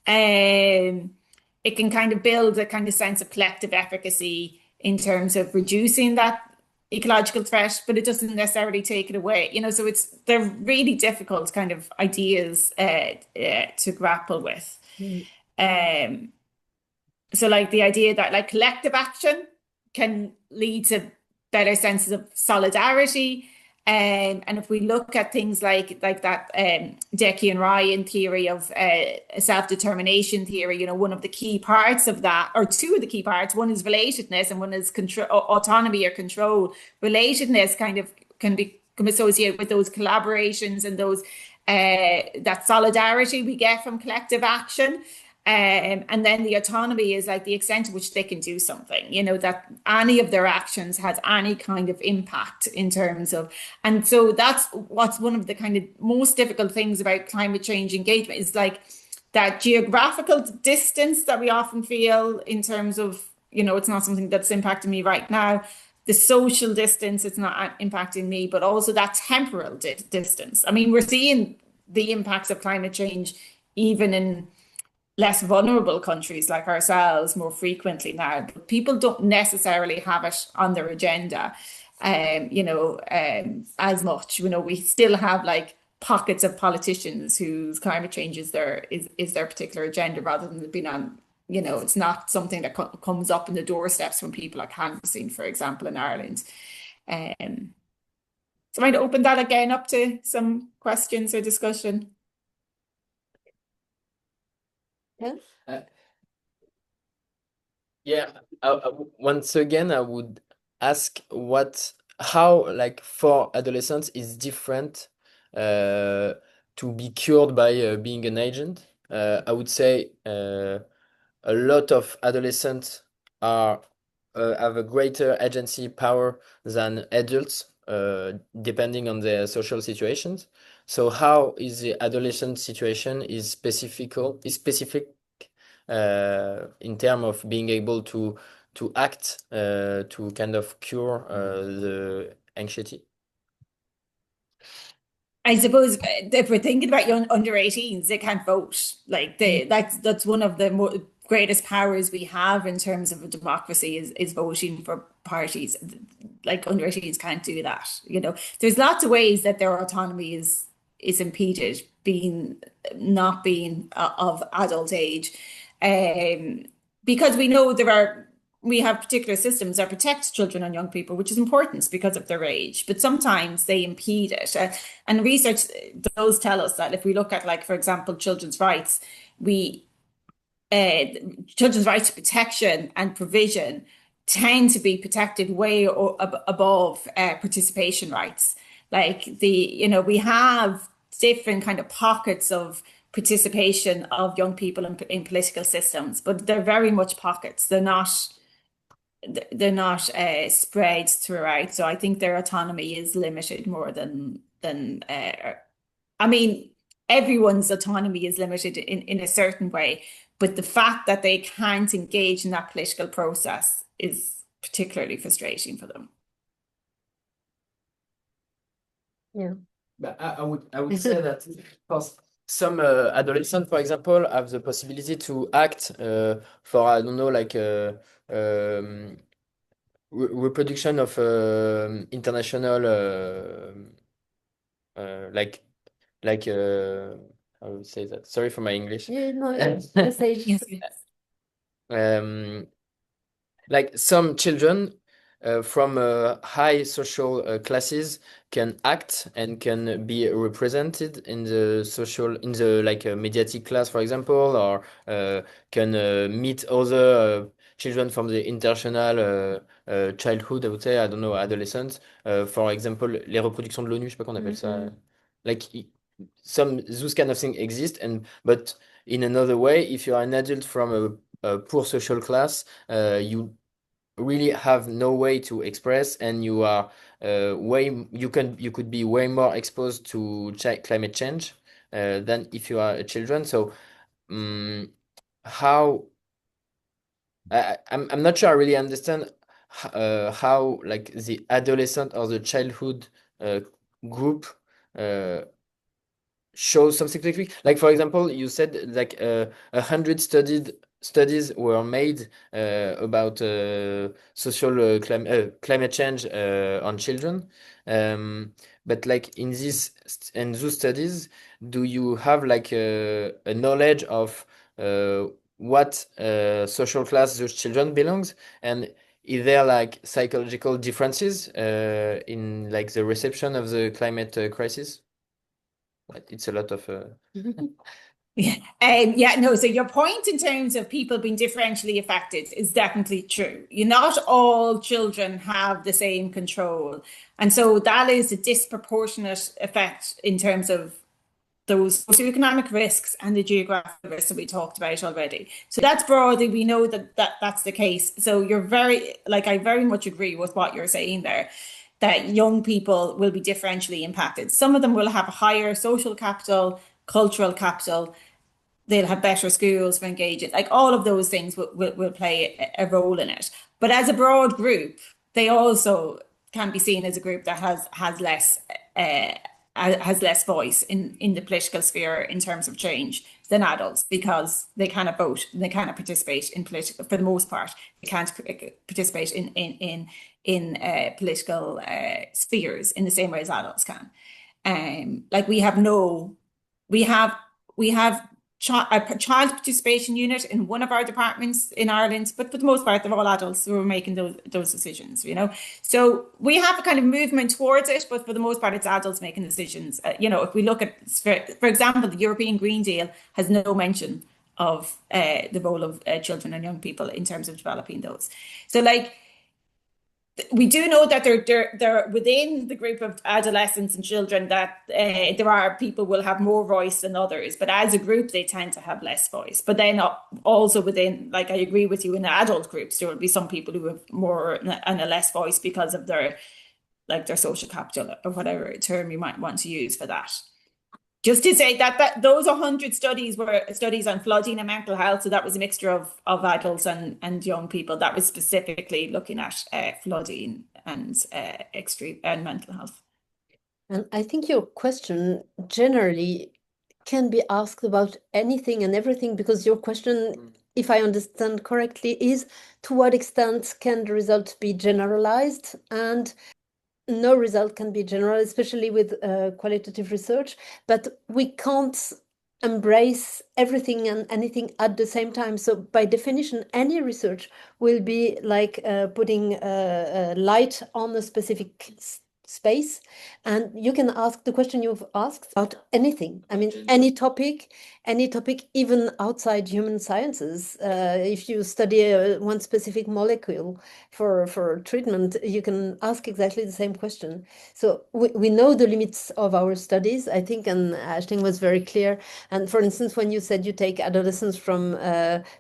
It can kind of build a kind of sense of collective efficacy in terms of reducing that ecological threat, but it doesn't necessarily take it away. So they're really difficult kind of ideas to grapple with. So the idea that collective action can lead to better senses of solidarity. And if we look at things like that Decky and Ryan theory of self-determination theory, one of the key parts of that, or two of the key parts, one is relatedness and one is autonomy or control. Relatedness kind of can become associated with those collaborations and those that solidarity we get from collective action. And then the autonomy is the extent to which they can do something, that any of their actions has any kind of impact in terms of, and so that's what's one of the kind of most difficult things about climate change engagement is that geographical distance that we often feel in terms of, it's not something that's impacting me right now. the social distance, it's not impacting me, but also that temporal distance. I mean, we're seeing the impacts of climate change even in less vulnerable countries like ourselves more frequently now, but people don't necessarily have it on their agenda, as much. We still have like pockets of politicians whose climate change is their particular agenda, rather than it being on, it's not something that comes up in the doorsteps when people are canvassing, for example, in Ireland. So I'd open that again up to some questions or discussion. Yeah. Once again, I would ask how, like, for adolescents is different to be cured by being an agent. I would say a lot of adolescents have a greater agency power than adults, depending on their social situations. So how is the adolescent situation is specific in terms of being able to act to kind of cure the anxiety? I suppose if we're thinking about young under 18s, they can't vote. Like that's one of the greatest powers we have in terms of a democracy is voting for parties. Like under 18s can't do that. There's lots of ways that their autonomy is impeded, not being of adult age, because we know we have particular systems that protect children and young people, which is important because of their age, but sometimes they impede it. And research does tell us that if we look at, like, for example, children's rights, children's rights to protection and provision tend to be protected way above participation rights. Like we have different kind of pockets of participation of young people in political systems, but they're very much pockets. They're not spread throughout. So I think their autonomy is limited more than I mean, everyone's autonomy is limited in a certain way, but the fact that they can't engage in that political process is particularly frustrating for them. Yeah. But I would say that for some adolescents, for example, have the possibility to act for, I don't know, like reproduction of international like I would say that. Sorry for my English. Yeah, no, just say Yes. Like some children from high social classes can act and can be represented in the like mediatic class, for example, or can meet other children from the international childhood, I would say, I don't know, adolescents. For example, les reproductions de l'ONU, je sais pas qu'on appelle ça. Like those kind of things exist, but in another way, if you're an adult from a poor social class, you really have no way to express, and you are you could be way more exposed to climate change than if you are a children. So how I'm not sure I really understand how like the adolescent or the childhood group shows something specific. Like, for example, you said like 100 studies were made about social climate change on children. But like in those studies, do you have like a knowledge of what social class those children belongs, and is there like psychological differences in like the reception of the climate crisis? It's a lot of So your point in terms of people being differentially affected is definitely true. Not all children have the same control, and so that is a disproportionate effect in terms of those socioeconomic risks and the geographic risks that we talked about already. So that's broadly, we know that's the case. So I very much agree with what you're saying there, that young people will be differentially impacted. Some of them will have a higher social capital, cultural capital. They'll have better schools for engaging. Like all of those things will play a role in it. But as a broad group, they also can be seen as a group that has less voice in the political sphere in terms of change than adults, because they cannot vote and they cannot participate in political, for the most part. They can't participate in political spheres in the same way as adults can. Like we have a child participation unit in one of our departments in Ireland, but for the most part, they're all adults who are making those decisions, you know. So we have a kind of movement towards it, but for the most part, it's adults making decisions. You know, if we look at, for example, the European Green Deal has no mention of the role of children and young people in terms of developing those. So, like, we do know that they're within the group of adolescents and children that there are people will have more voice than others, but as a group they tend to have less voice. But then also within, like, I agree with you, in the adult groups there will be some people who have more and a less voice because of their social capital, or whatever term you might want to use for that. Just to say that those 100 studies were studies on flooding and mental health. So that was a mixture of adults and young people. That was specifically looking at flooding and extreme and mental health. And I think your question generally can be asked about anything and everything, because your question, if I understand correctly, is to what extent can the result be generalized, and no result can be general, especially with qualitative research, but we can't embrace everything and anything at the same time. So by definition, any research will be like putting a light on a specific space, and you can ask the question you've asked about anything. I mean, any topic, even outside human sciences. If you study one specific molecule for treatment, you can ask exactly the same question. So we know the limits of our studies, I think, and Ashling was very clear. And for instance, when you said you take adolescents from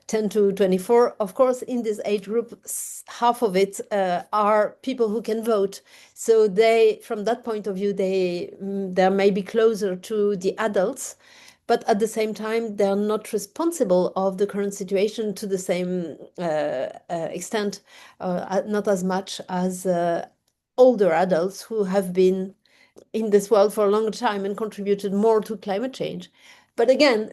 10 to 24, of course, in this age group, half of it are people who can vote. So they, from that point of view, they may be closer to the adults, but at the same time, they are not responsible of the current situation to the same extent, not as much as older adults who have been in this world for a long time and contributed more to climate change. But again,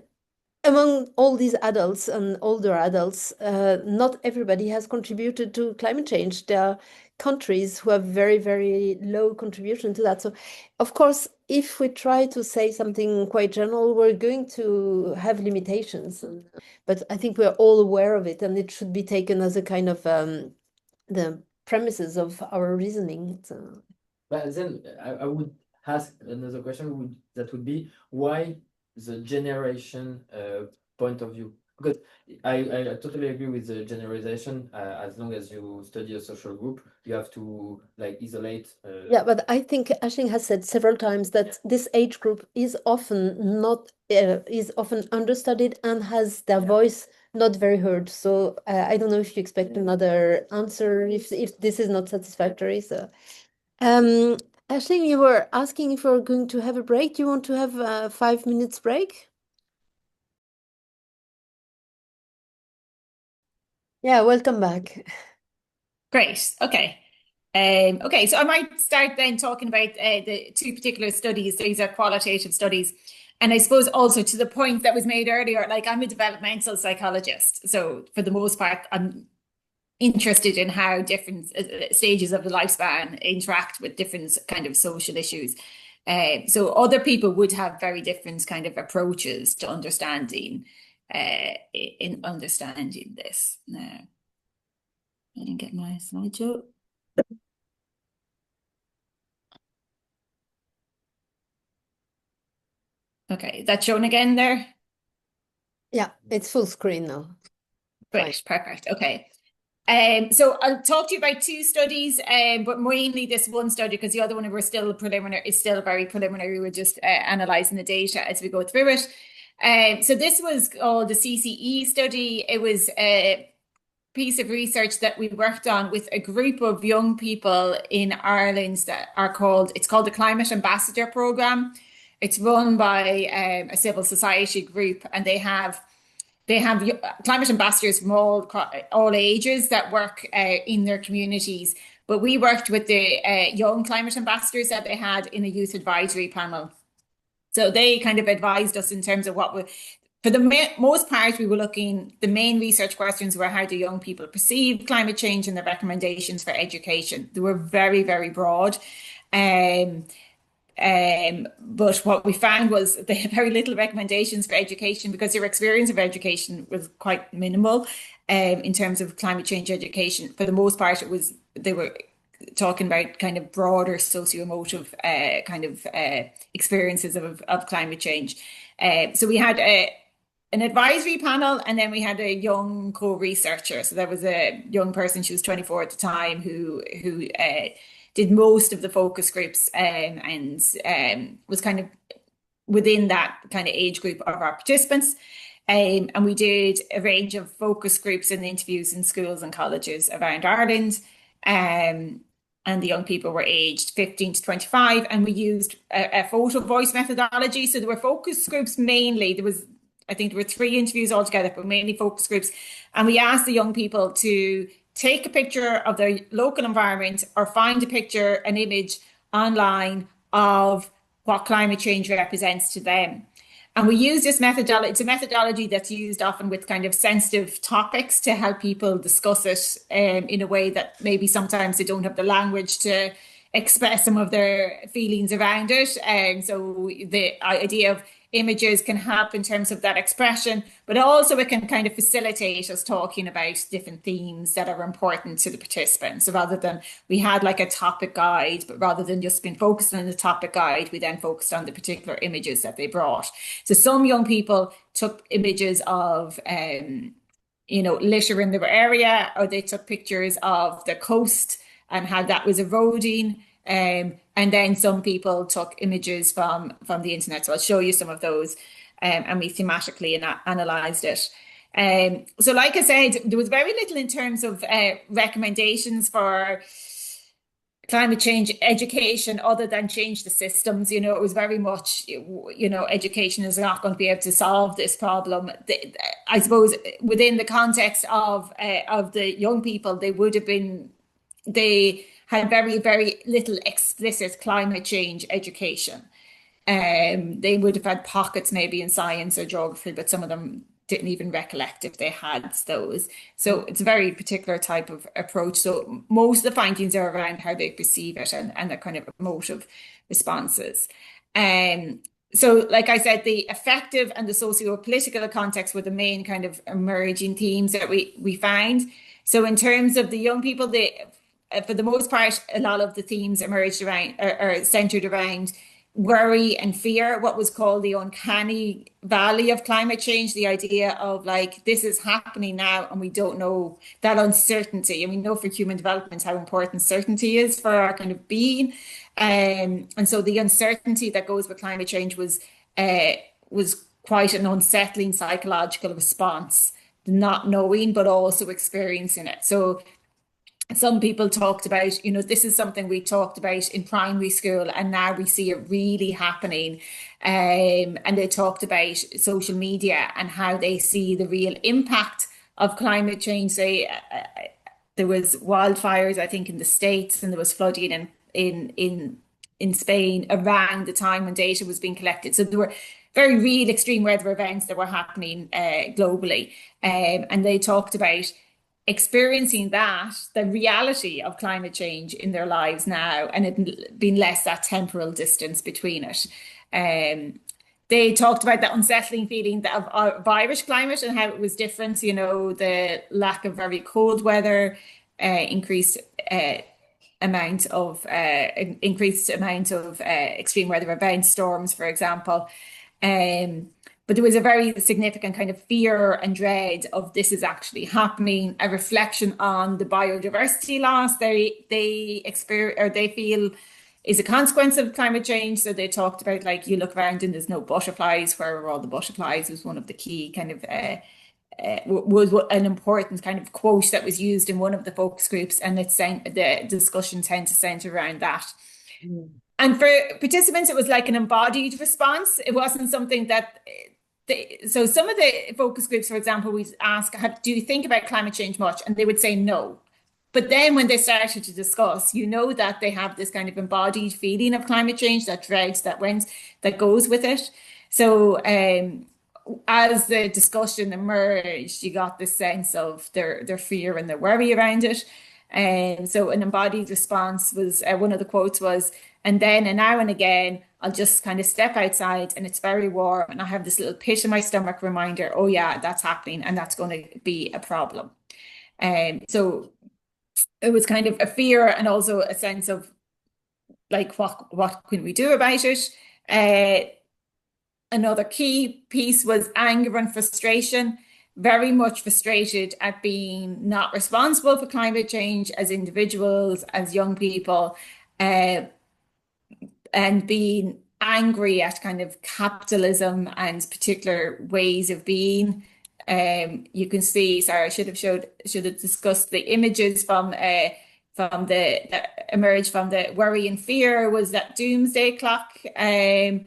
among all these adults and older adults, not everybody has contributed to climate change. There are countries who have very, very low contribution to that. So, of course, if we try to say something quite general, we're going to have limitations. But I think we're all aware of it, and it should be taken as a kind of the premises of our reasoning. So. But then I would ask another question, that would be, why the generation point of view? Because I totally agree with the generalization. As long as you study a social group, you have to like isolate. Yeah, but I think Ashling has said several times that this age group is often not is often understudied and has their voice not very heard. So I don't know if you expect another answer if this is not satisfactory. So. Ashling, you were asking if we're going to have a break. Do you want to have a 5 minutes break? Yeah, welcome back. Great. Okay. Okay, so I might start then talking about the two particular studies. These are qualitative studies. And I suppose also to the point that was made earlier, like I'm a developmental psychologist. So for the most part, I'm interested in how different stages of the lifespan interact with different kind of social issues. So other people would have very different kind of approaches to understanding in understanding this. Now, I didn't get my slideshow. Okay, is that shown again there? Yeah, it's full screen now. Great, perfect. Okay. So I'll talk to you about two studies, but mainly this one study, because the other one we're still preliminary, is still very preliminary. We're just analysing the data as we go through it. So this was called the CCE study. It was a piece of research that we worked on with a group of young people in Ireland that are it's called the Climate Ambassador Programme. It's run by a civil society group, and they have climate ambassadors from all ages that work in their communities but we worked with the young climate ambassadors that they had in a youth advisory panel. So they kind of advised us in terms of what for the most part, we were looking, the main research questions were how do young people perceive climate change and the recommendations for education. They were very, very broad. But what we found was they had very little recommendations for education because their experience of education was quite minimal in terms of climate change education. For the most part, they were talking about kind of broader socio-emotive experiences of climate change. So we had an advisory panel, and then we had a young co-researcher. So there was a young person, she was 24 at the time, who did most of the focus groups and was kind of within that kind of age group of our participants. And we did a range of focus groups and interviews in schools and colleges around Ireland. And the young people were aged 15 to 25. And we used a photo voice methodology. So there were focus groups mainly. I think there were 3 interviews altogether, but mainly focus groups. And we asked the young people to take a picture of their local environment or find a picture, an image online of what climate change represents to them. And we use this methodology. It's a methodology that's used often with kind of sensitive topics to help people discuss it in a way that maybe sometimes they don't have the language to express some of their feelings around it. And so the idea of images can help in terms of that expression, but also it can kind of facilitate us talking about different themes that are important to the participants. So rather than, we had like a topic guide, but rather than just being focused on the topic guide, we then focused on the particular images that they brought. So some young people took images of, litter in their area, or they took pictures of the coast and how that was eroding. And then some people took images from the internet. So I'll show you some of those, and we thematically analysed it. So like I said, there was very little in terms of recommendations for climate change education other than change the systems. It was very much, education is not going to be able to solve this problem. I suppose within the context of the young people, they had very, very little explicit climate change education. They would have had pockets maybe in science or geography, but some of them didn't even recollect if they had those. So it's a very particular type of approach. So most of the findings are around how they perceive it and the kind of emotive responses. So like I said, the affective and the socio-political context were the main kind of emerging themes that we found. So in terms of the young people, for the most part, a lot of the themes emerged around or centered around worry and fear, what was called the uncanny valley of climate change, the idea of like, this is happening now and we don't know, that uncertainty. And we know for human development how important certainty is for our kind of being. And so the uncertainty that goes with climate change was quite an unsettling psychological response, not knowing, but also experiencing it. So some people talked about, this is something we talked about in primary school, and now we see it really happening. And they talked about social media and how they see the real impact of climate change. Say, there was wildfires, I think, in the States, and there was flooding in Spain around the time when data was being collected. So there were very real extreme weather events that were happening globally. And they talked about experiencing the reality of climate change in their lives now, and it being less that temporal distance between it. They talked about that unsettling feeling of Irish climate and how it was different, the lack of very cold weather, increased amount of extreme weather events, storms, for example. But there was a very significant kind of fear and dread of this is actually happening, a reflection on the biodiversity loss they experience or they feel is a consequence of climate change. So they talked about, like, you look around and there's no butterflies. Where are all the butterflies was one of the key kind of was an important kind of quote that was used in one of the focus groups, and the discussion tend to center around that. And for participants, it was like an embodied response. It wasn't something that so some of the focus groups, for example, we ask, do you think about climate change much? And they would say no. But then when they started to discuss, you know that they have this kind of embodied feeling of climate change, that dread that goes with it. So as the discussion emerged, you got this sense of their fear and their worry around it. And so an embodied response was, one of the quotes was, and then and now and again, I'll just kind of step outside and it's very warm and I have this little pit in my stomach reminder, oh yeah, that's happening and that's going to be a problem. And so it was kind of a fear and also a sense of like, what can we do about it? Another key piece was anger and frustration, very much frustrated at being not responsible for climate change as individuals, as young people, and being angry at kind of capitalism and particular ways of being. You can see, sorry, I should have discussed the images from that emerged from the worry and fear was that doomsday clock. And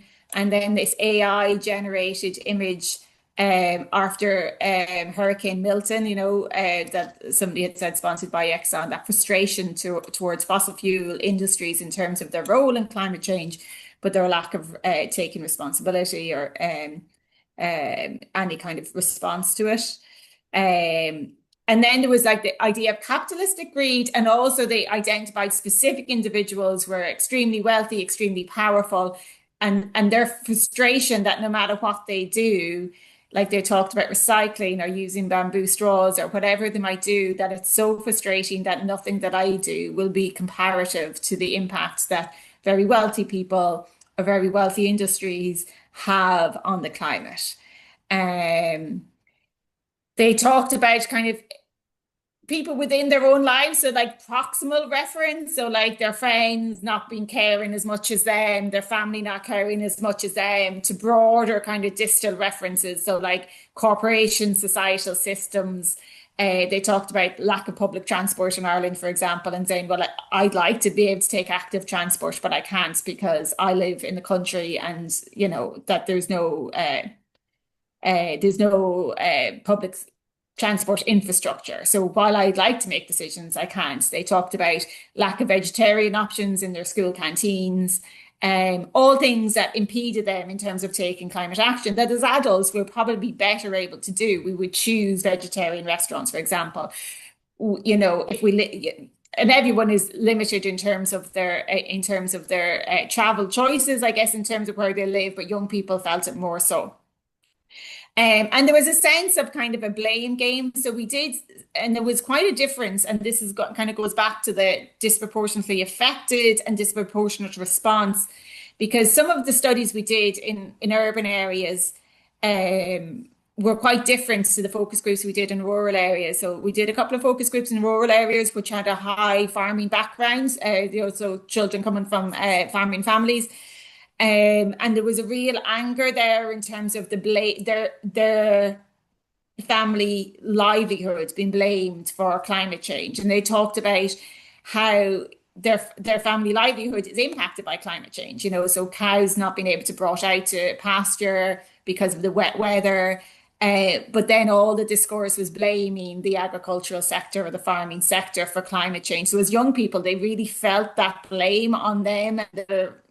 then this AI generated image after Hurricane Milton, that somebody had said sponsored by Exxon, that frustration towards fossil fuel industries in terms of their role in climate change, but their lack of taking responsibility or any kind of response to it. And then there was like the idea of capitalistic greed, and also they identified specific individuals who were extremely wealthy, extremely powerful, and their frustration that no matter what they do, like they talked about recycling or using bamboo straws or whatever they might do, that it's so frustrating that nothing that I do will be comparative to the impacts that very wealthy people or very wealthy industries have on the climate. They talked about kind of people within their own lives, so like proximal reference, so like their friends not being caring as much as them, their family not caring as much as them, to broader kind of distal references, so like corporations, societal systems. They talked about lack of public transport in Ireland, for example, and saying, well, I'd like to be able to take active transport, but I can't because I live in the country and, that there's no public transport infrastructure. So while I'd like to make decisions, I can't. They talked about lack of vegetarian options in their school canteens, all things that impeded them in terms of taking climate action that as adults we're probably better able to do. We would choose vegetarian restaurants, for example. If we and everyone is limited in terms of their travel choices, I guess, in terms of where they live, but young people felt it more so. And there was a sense of kind of a blame game. So we did, and there was quite a difference. And this kind of goes back to the disproportionately affected and disproportionate response, because some of the studies we did in urban areas were quite different to the focus groups we did in rural areas. So we did a couple of focus groups in rural areas, which had a high farming background, so children coming from farming families. And there was a real anger there in terms of their family livelihoods being blamed for climate change. And they talked about how their family livelihood is impacted by climate change, so cows not being able to brought out to pasture because of the wet weather. But then all the discourse was blaming the agricultural sector or the farming sector for climate change. So as young people, they really felt that blame on them and their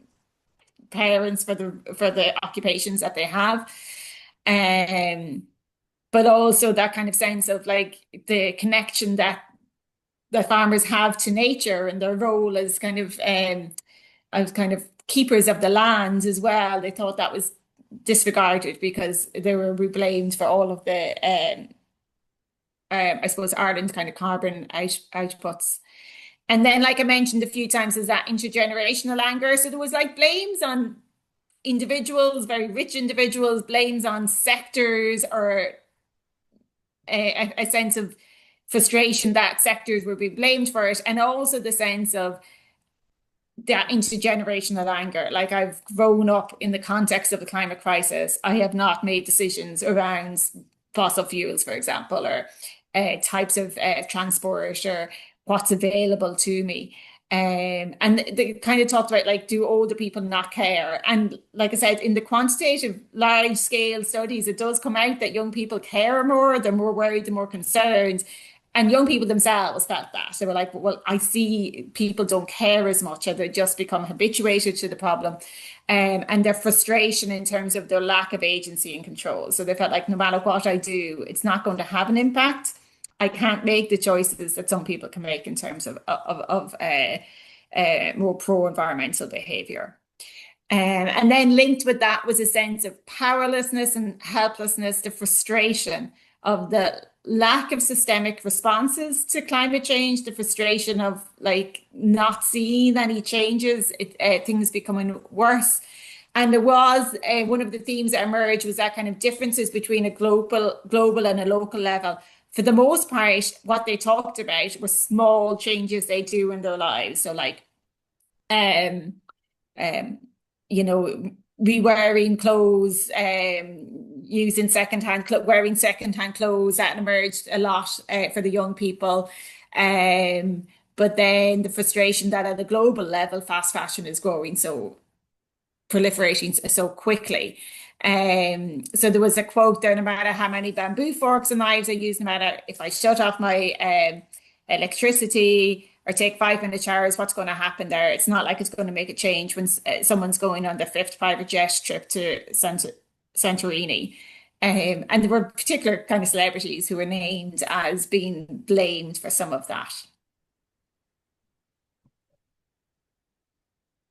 parents for the occupations that they have, but also that kind of sense of like the connection that the farmers have to nature and their role as kind of keepers of the land as well. They thought that was disregarded because they were blamed for all of the I suppose Ireland's kind of carbon outputs. And then, like I mentioned a few times, is that intergenerational anger. So there was like blames on individuals, very rich individuals, blames on sectors, or a sense of frustration that sectors were being blamed for it. And also the sense of that intergenerational anger. Like, I've grown up in the context of the climate crisis. I have not made decisions around fossil fuels, for example, or types of transport or what's available to me. And they kind of talked about, like, do older people not care? And like I said, in the quantitative large scale studies, it does come out that young people care more, they're more worried, they're more concerned. And young people themselves felt that. They were like, well, I see people don't care as much, or they just become habituated to the problem. And their frustration in terms of their lack of agency and control. So they felt like no matter what I do, it's not going to have an impact. I can't make the choices that some people can make in terms of more pro-environmental behavior. And then linked with that was a sense of powerlessness and helplessness, the frustration of the lack of systemic responses to climate change, the frustration of like not seeing any changes, things becoming worse. And there was one of the themes that emerged was that kind of differences between a global and a local level. For the most part, what they talked about were small changes they do in their lives. So like, you know, rewearing clothes, using wearing secondhand clothes, that emerged a lot for the young people. But then the frustration that at a global level, fast fashion is growing, so proliferating so quickly. So there was a quote there: no matter how many bamboo forks and knives I use, no matter if I shut off my electricity or take 5-minute showers, what's going to happen there? It's not like it's going to make a change when someone's going on their 5th private jet trip to Santorini. And there were particular kind of celebrities who were named as being blamed for some of that.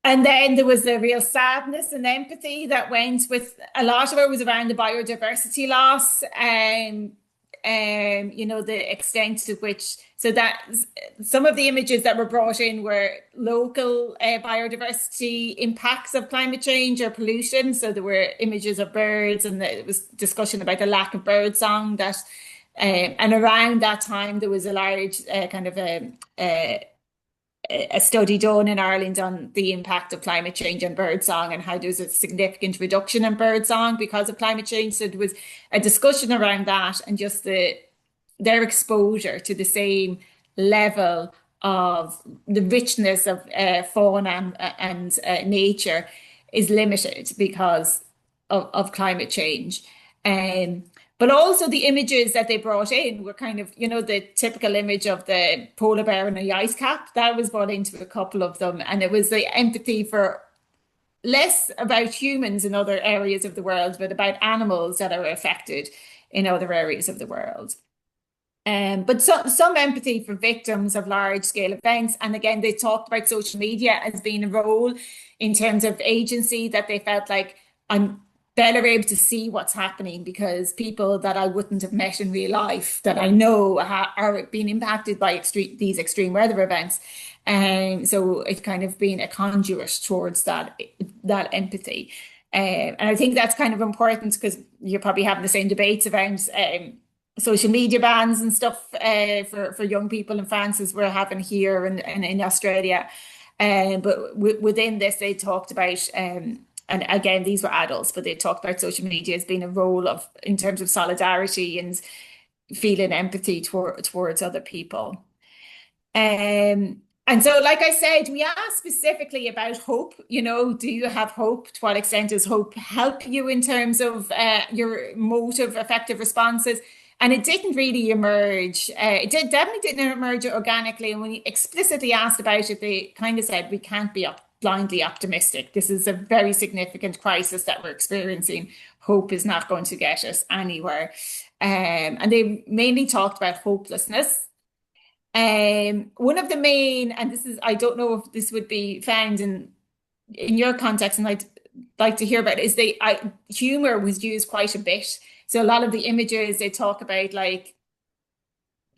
And then there was a real sadness and empathy that went with a lot of it was around the biodiversity loss. You know, the extent to which, so that some of the images that were brought in were local biodiversity impacts of climate change or pollution. So there were images of birds, and there was discussion about the lack of bird song that, and around that time there was a large kind of a study done in Ireland on the impact of climate change on birdsong and how there's a significant reduction in birdsong because of climate change. So there was a discussion around that, and just their exposure to the same level of the richness of fauna and nature is limited because of climate change. But also the images that they brought in were kind of, you know, the typical image of the polar bear in a ice cap. That was brought into a couple of them. And it was the empathy for less about humans in other areas of the world, but about animals that are affected in other areas of the world. But some empathy for victims of large-scale events. And again, they talked about social media as being a role in terms of agency, that they felt like I'm better able to see what's happening because people that I wouldn't have met in real life that I know are being impacted by these extreme weather events. So it's kind of been a conduit towards that empathy. And I think that's kind of important because you're probably having the same debates around social media bans and stuff for young people in France as we're having here and in Australia. But within this, they talked about and again, these were adults, but they talked about social media as being a role in terms of solidarity and feeling empathy towards other people. And so, like I said, we asked specifically about hope. You know, do you have hope? To what extent does hope help you in terms of your emotive, effective responses? And it didn't really emerge. It definitely didn't emerge organically. And when you explicitly asked about it, they kind of said, we can't be blindly optimistic. This is a very significant crisis that we're experiencing. Hope is not going to get us anywhere. And they mainly talked about hopelessness. One of the main, and this is, I don't know if this would be found in your context, and I'd like to hear about it, is humor was used quite a bit. So a lot of the images they talk about, like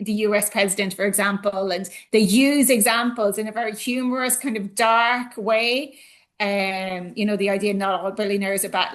the US president, for example, and they use examples in a very humorous, kind of dark way. You know, the idea not all billionaires are bad.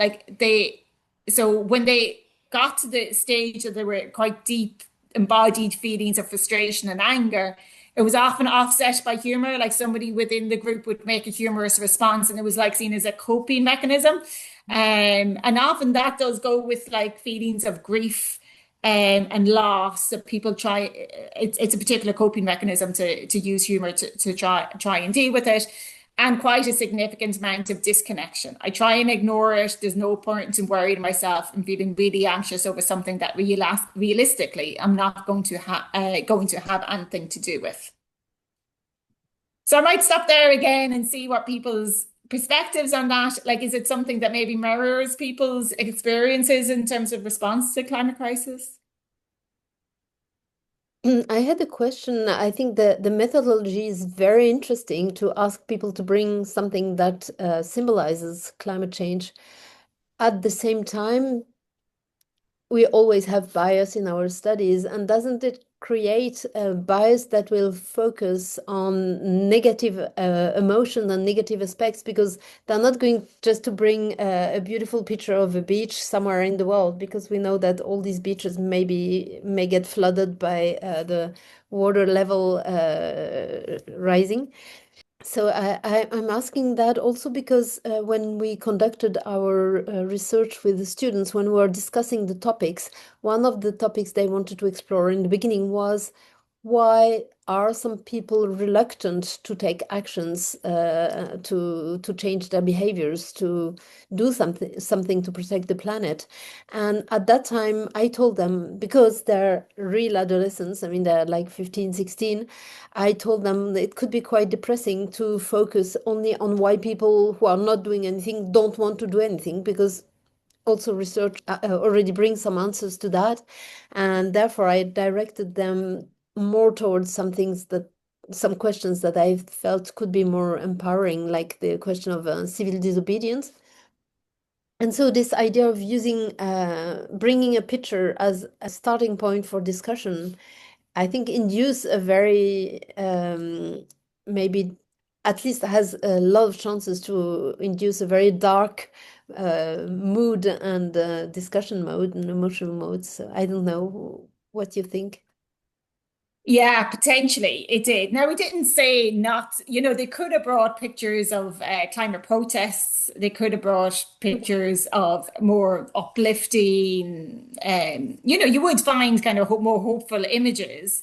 So when they got to the stage that there were quite deep embodied feelings of frustration and anger, it was often offset by humor. Like somebody within the group would make a humorous response, and it was like seen as a coping mechanism. And often that does go with like feelings of grief and loss. So people try, it's a particular coping mechanism to use humor to try and deal with it. and quite a significant amount of disconnection. I try and ignore it. There's no point in worrying myself and feeling really anxious over something that realistically I'm not going to have anything to do with. So I might stop there again and see what people's perspectives on that. Like, is it something that maybe mirrors people's experiences in terms of response to climate crisis? I had a question. I think the methodology is very interesting to ask people to bring something that symbolizes climate change. At the same time, we always have bias in our studies, and doesn't it create a bias that will focus on negative emotion and negative aspects, because they're not going just to bring a beautiful picture of a beach somewhere in the world, because we know that all these beaches may get flooded by the water level rising. So I'm asking that also because when we conducted our research with the students, when we were discussing the topics, one of the topics they wanted to explore in the beginning was, why are some people reluctant to take actions to change their behaviors, to do something to protect the planet? And at that time, I told them, because they're real adolescents, I mean, they're like 15, 16, I told them that it could be quite depressing to focus only on why people who are not doing anything don't want to do anything, because also research already brings some answers to that. And therefore, I directed them more towards some questions that I felt could be more empowering, like the question of civil disobedience. And so this idea of bringing a picture as a starting point for discussion, I think induce a very, maybe at least has a lot of chances to induce a very dark mood and discussion mode and emotional mode. So I don't know what you think. Yeah, potentially it did. Now, we didn't say not, they could have brought pictures of climate protests. They could have brought pictures of more uplifting, you would find kind of more hopeful images.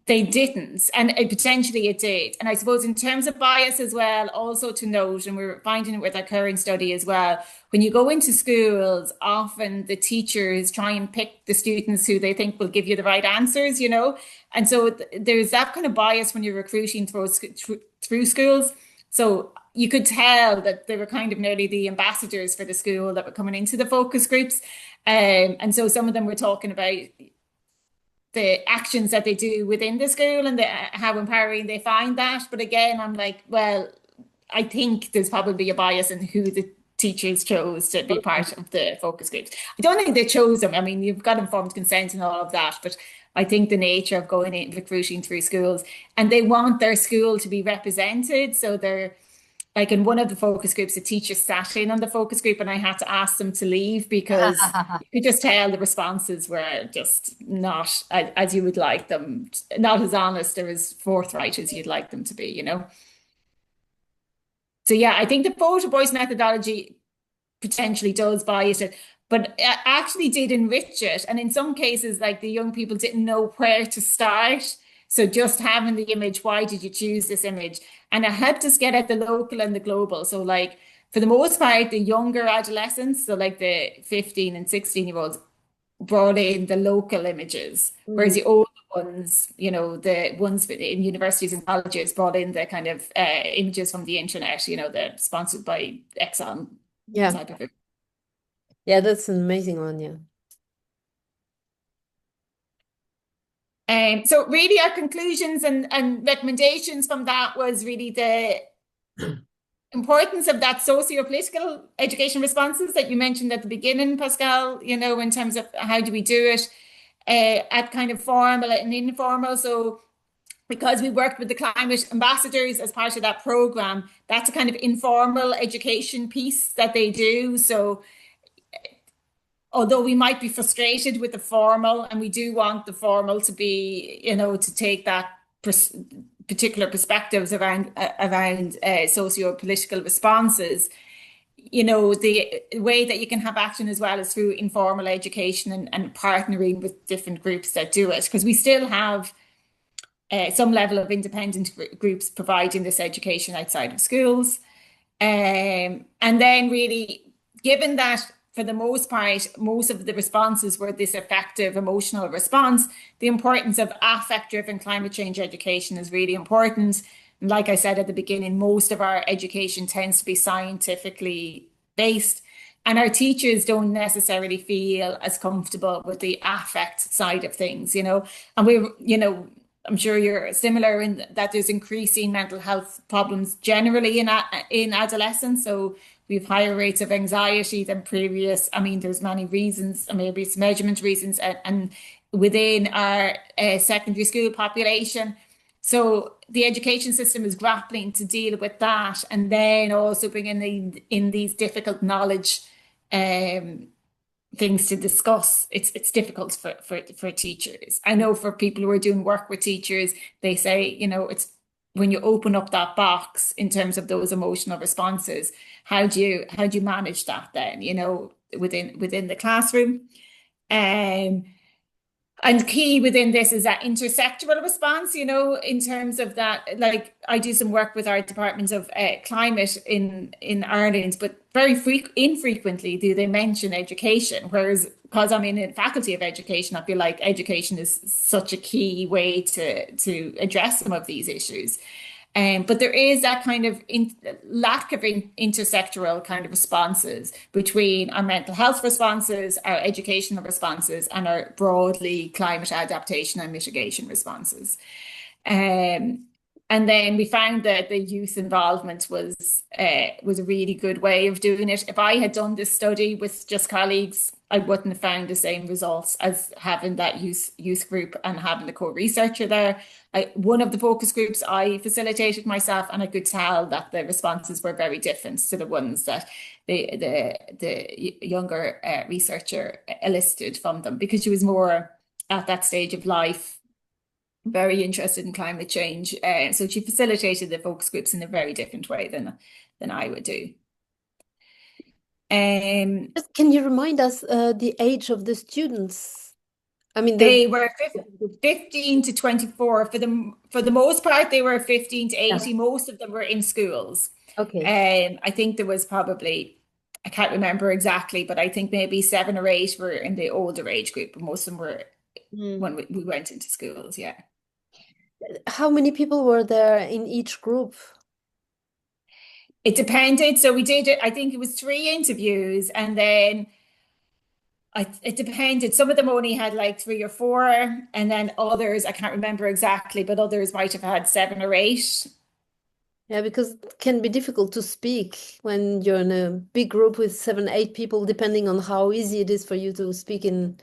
They didn't, and potentially it did. And I suppose in terms of bias as well, also to note, and we're finding it with our current study as well, when you go into schools, often the teachers try and pick the students who they think will give you the right answers, and so there's that kind of bias when you're recruiting through schools. So you could tell that they were kind of nearly the ambassadors for the school that were coming into the focus groups. And so some of them were talking about the actions that they do within the school and how empowering they find that. But again, I'm like, well, I think there's probably a bias in who the teachers chose to be part of the focus groups. I don't think they chose them. I mean, you've got informed consent and all of that, but I think the nature of going in recruiting through schools, and they want their school to be represented. So they're like, in one of the focus groups, the teacher sat in on the focus group and I had to ask them to leave because you could just tell the responses were just not as you would like them, not as honest or as forthright as you'd like them to be, So yeah, I think the photo voice methodology potentially does bias it, but actually did enrich it. And in some cases, like, the young people didn't know where to start. So just having the image, why did you choose this image? And it helped us get at the local and the global. So like, for the most part, the younger adolescents, so like the 15 and 16-year-olds, brought in the local images, whereas the older ones, the ones in universities and colleges brought in the kind of images from the internet, the sponsored by Exxon type of it. Yeah, that's an amazing one, yeah. So really our conclusions and recommendations from that was really the importance of that socio-political education responses that you mentioned at the beginning, Pascal, in terms of how do we do it at kind of formal and informal. So because we worked with the climate ambassadors as part of that program, that's a kind of informal education piece that they do. So although we might be frustrated with the formal, and we do want the formal to be, to take that particular perspectives around socio-political responses, the way that you can have action as well is through informal education and partnering with different groups that do it, because we still have some level of independent groups providing this education outside of schools. And then really, given that for the most part, most of the responses were this effective emotional response, the importance of affect-driven climate change education is really important. And like I said at the beginning, most of our education tends to be scientifically based, and our teachers don't necessarily feel as comfortable with the affect side of things, and I'm sure you're similar in that there's increasing mental health problems generally in adolescence. So we have higher rates of anxiety than previous. I mean, there's many reasons, maybe it's measurement reasons, and within our secondary school population. So the education system is grappling to deal with that, and then also bringing in these difficult knowledge things to discuss. It's difficult for teachers. I know for people who are doing work with teachers, they say, it's when you open up that box in terms of those emotional responses, how do you manage that then, within the classroom? And key within this is that intersectoral response, in terms of that, like I do some work with our Department of Climate in Ireland, but very infrequently do they mention education. Whereas, because I'm in a faculty of education, I feel like education is such a key way to address some of these issues. But there is that kind of lack of intersectoral kind of responses between our mental health responses, our educational responses, and our broadly climate adaptation and mitigation responses. And then we found that the youth involvement was a really good way of doing it. If I had done this study with just colleagues, I wouldn't have found the same results as having that youth group and having the co-researcher there. One of the focus groups I facilitated myself, and I could tell that the responses were very different to the ones that the younger researcher elicited from them, because she was more at that stage of life, very interested in climate change. So she facilitated the focus groups in a very different way than I would do. Can you remind us the age of the students? I mean, they were 15 to 24. For the most part, they were 15 to 80. Yeah. Most of them were in schools. Okay. I think there was probably, I can't remember exactly, but I think maybe 7 or 8 were in the older age group, but most of them were when we went into schools, yeah. How many people were there in each group? It depended. So we did it, I think it was 3 interviews, and then it depended. Some of them only had like 3 or 4, and then others, I can't remember exactly, but others might have had 7 or 8. Yeah, because it can be difficult to speak when you're in a big group with 7, 8 people, depending on how easy it is for you to speak in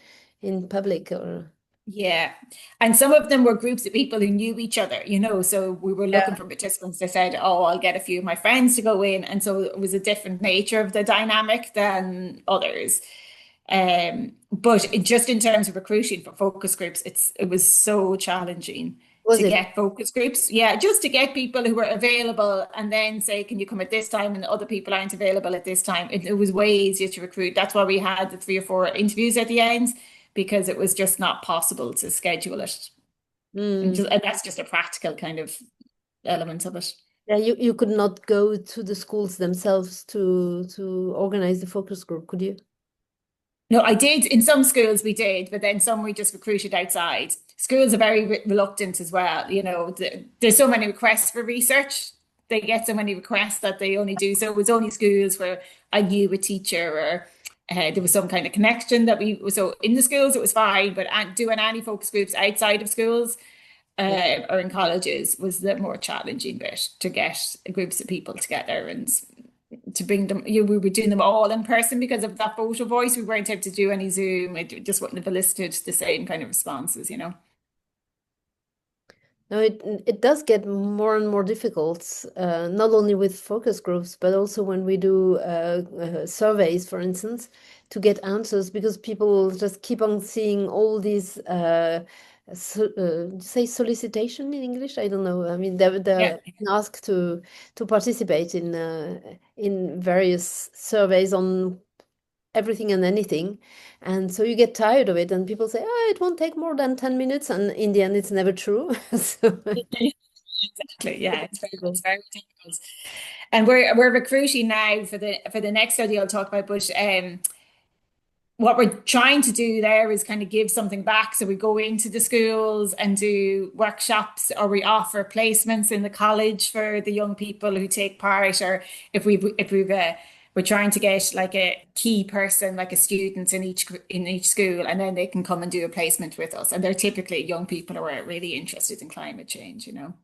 public or. Yeah. And some of them were groups of people who knew each other, so we were looking for participants. They said, oh, I'll get a few of my friends to go in. And so it was a different nature of the dynamic than others. But just in terms of recruiting for focus groups, it was so challenging to get focus groups. Yeah, just to get people who were available and then say, can you come at this time? And other people aren't available at this time. It was way easier to recruit. That's why we had the 3 or 4 interviews at the end, because it was just not possible to schedule it. And that's just a practical kind of element of it. Yeah, you could not go to the schools themselves to organize the focus group, could you? No, I did. In some schools we did, but then some we just recruited outside. Schools are very reluctant as well. There's so many requests for research. They get so many requests that they only do. So it was only schools where I knew a teacher or there was some kind of connection so in the schools it was fine, but doing any focus groups outside of schools or in colleges was the more challenging bit, to get groups of people together and to bring them. We were doing them all in person because of that photo voice. We weren't able to do any Zoom. It just wouldn't have elicited the same kind of responses, No, it does get more and more difficult, not only with focus groups, but also when we do surveys, for instance, to get answers, because people just keep on seeing all these, say solicitation in English? I don't know. I mean, they're asked to participate in various surveys on everything and anything. And so you get tired of it, and people say, oh, it won't take more than 10 minutes. And in the end, it's never true. So Exactly. Yeah, it's very difficult. And we're recruiting now for the next study I'll talk about, but what we're trying to do there is kind of give something back. So we go into the schools and do workshops, or we offer placements in the college for the young people who take part, or if we're trying to get like a key person, like a student in each school, and then they can come and do a placement with us. And they're typically young people who are really interested in climate change, you know.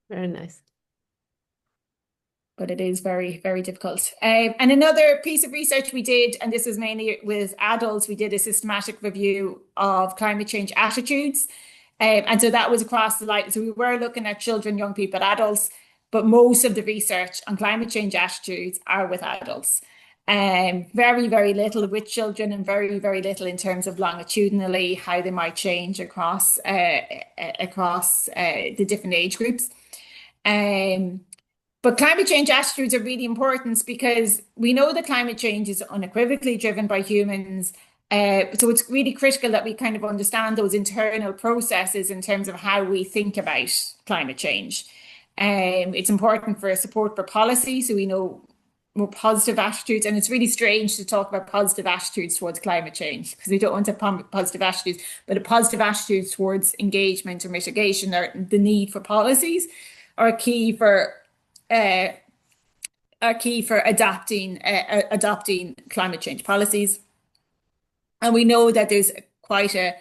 very nice. But it is very, very difficult. And another piece of research we did, and this was mainly with adults, we did a systematic review of climate change attitudes. And so that was across the line. So we were looking at children, young people, adults, but most of the research on climate change attitudes are with adults. Very, very little with children, and very, very little in terms of longitudinally how they might change across the different age groups. But climate change attitudes are really important because we know that climate change is unequivocally driven by humans. So it's really critical that we kind of understand those internal processes in terms of how we think about climate change. It's important for support for policy, so we know more positive attitudes. And it's really strange to talk about positive attitudes towards climate change because we don't want to have positive attitudes, but a positive attitude towards engagement or mitigation, or the need for policies, are key for adopting climate change policies. And we know that there's quite a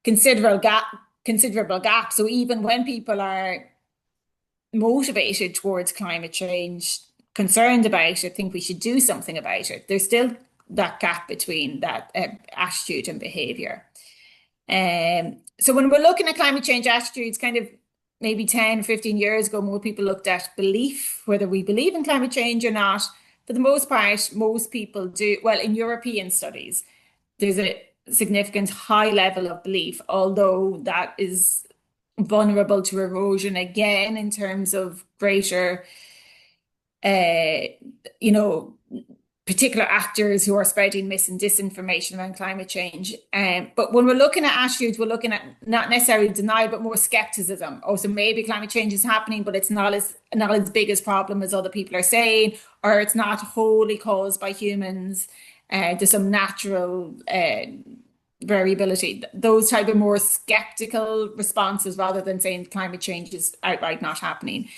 considerable gap. So even when people are motivated towards climate change, concerned about it, think we should do something about it, there's still that gap between that attitude and behavior. So when we're looking at climate change attitudes, kind of maybe 10, 15 years ago, more people looked at belief, whether we believe in climate change or not. For the most part, most people do. Well, in European studies, there's a significant high level of belief, although that is vulnerable to erosion again in terms of greater, particular actors who are spreading mis and disinformation around climate change. But when we're looking at attitudes, we're looking at not necessarily denial, but more skepticism. Oh, so maybe climate change is happening, but it's not as big as problem as other people are saying, or it's not wholly caused by humans. There's some natural variability. Those type of more skeptical responses, rather than saying climate change is outright not happening.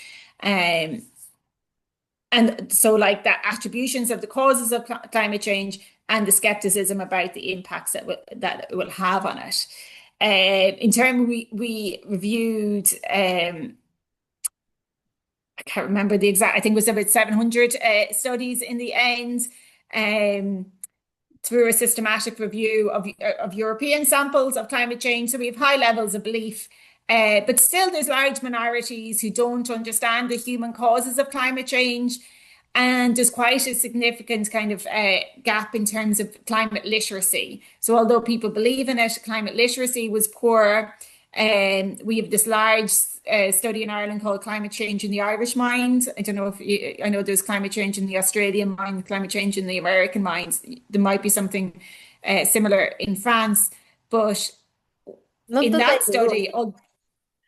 And so like the attributions of the causes of climate change and the skepticism about the impacts that it will have on it. In terms, we reviewed, I can't remember the exact, I think it was about 700 studies in the end, through a systematic review of European samples of climate change. So we have high levels of belief. But still, there's large minorities who don't understand the human causes of climate change. And there's quite a significant kind of gap in terms of climate literacy. So although people believe in it, climate literacy was poor. We have this large study in Ireland called Climate Change in the Irish Mind. I don't know I know there's climate change in the Australian mind, climate change in the American minds. There might be something similar in France, but Not in that study,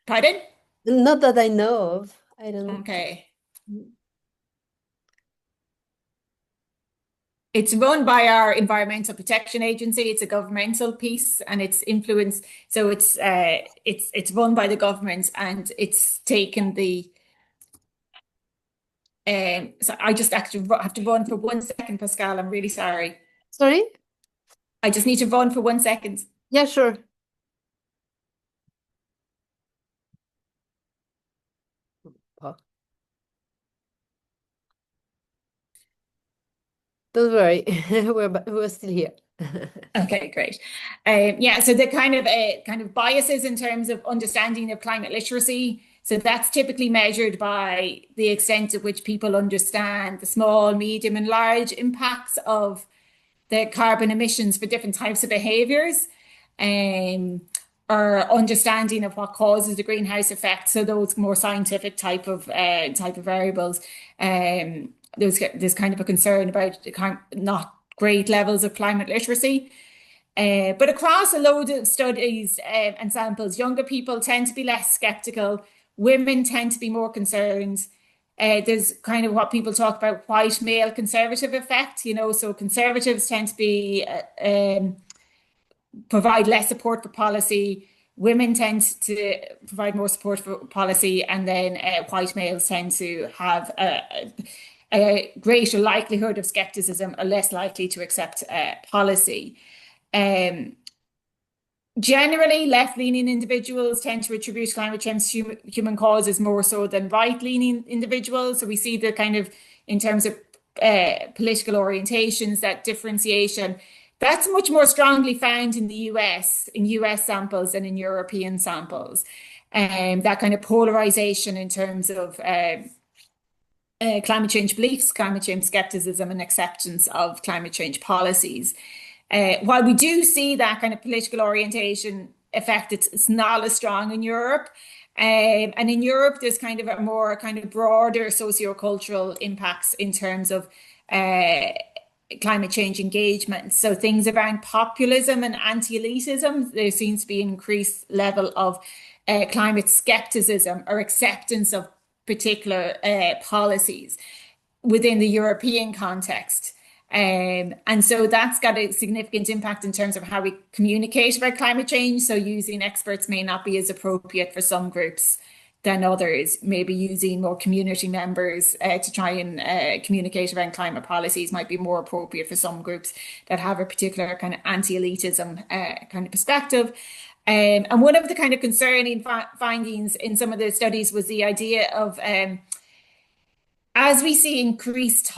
pardon? Not that I know of. I don't know. Okay. It's run by our Environmental Protection Agency. It's a governmental piece, and it's influenced. So it's run by the government, and it's taken the. So I just actually have to run for 1 second, Pascal. I'm really sorry. Sorry? I just need to run for 1 second. Yeah, sure. Don't worry, we're still here. Okay, great. Yeah, so the kind of biases in terms of understanding of climate literacy. So that's typically measured by the extent to which people understand the small, medium, and large impacts of the carbon emissions for different types of behaviors, or understanding of what causes the greenhouse effect. So those more scientific type of variables. there's kind of a concern about not great levels of climate literacy. But across a load of studies and samples, younger people tend to be less skeptical. Women tend to be more concerned. There's kind of what people talk about white male conservative effect, you know, so conservatives tend to be provide less support for policy. Women tend to provide more support for policy, and then white males tend to have a greater likelihood of skepticism, or less likely to accept policy. Generally, left-leaning individuals tend to attribute climate change to human causes more so than right-leaning individuals. So we see the kind of, in terms of political orientations, that differentiation. That's much more strongly found in the US, in US samples than in European samples. That kind of polarization in terms of climate change beliefs, climate change skepticism, and acceptance of climate change policies. While we do see that kind of political orientation effect, it's not as strong in Europe. And in Europe, there's kind of a more kind of broader sociocultural impacts in terms of climate change engagement. So things around populism and anti-elitism, there seems to be an increased level of climate skepticism or acceptance of particular policies within the European context. And so that's got a significant impact in terms of how we communicate about climate change. So using experts may not be as appropriate for some groups than others, maybe using more community members to try and communicate around climate policies might be more appropriate for some groups that have a particular kind of anti-elitism kind of perspective. And one of the kind of concerning findings in some of the studies was the idea of as we see increased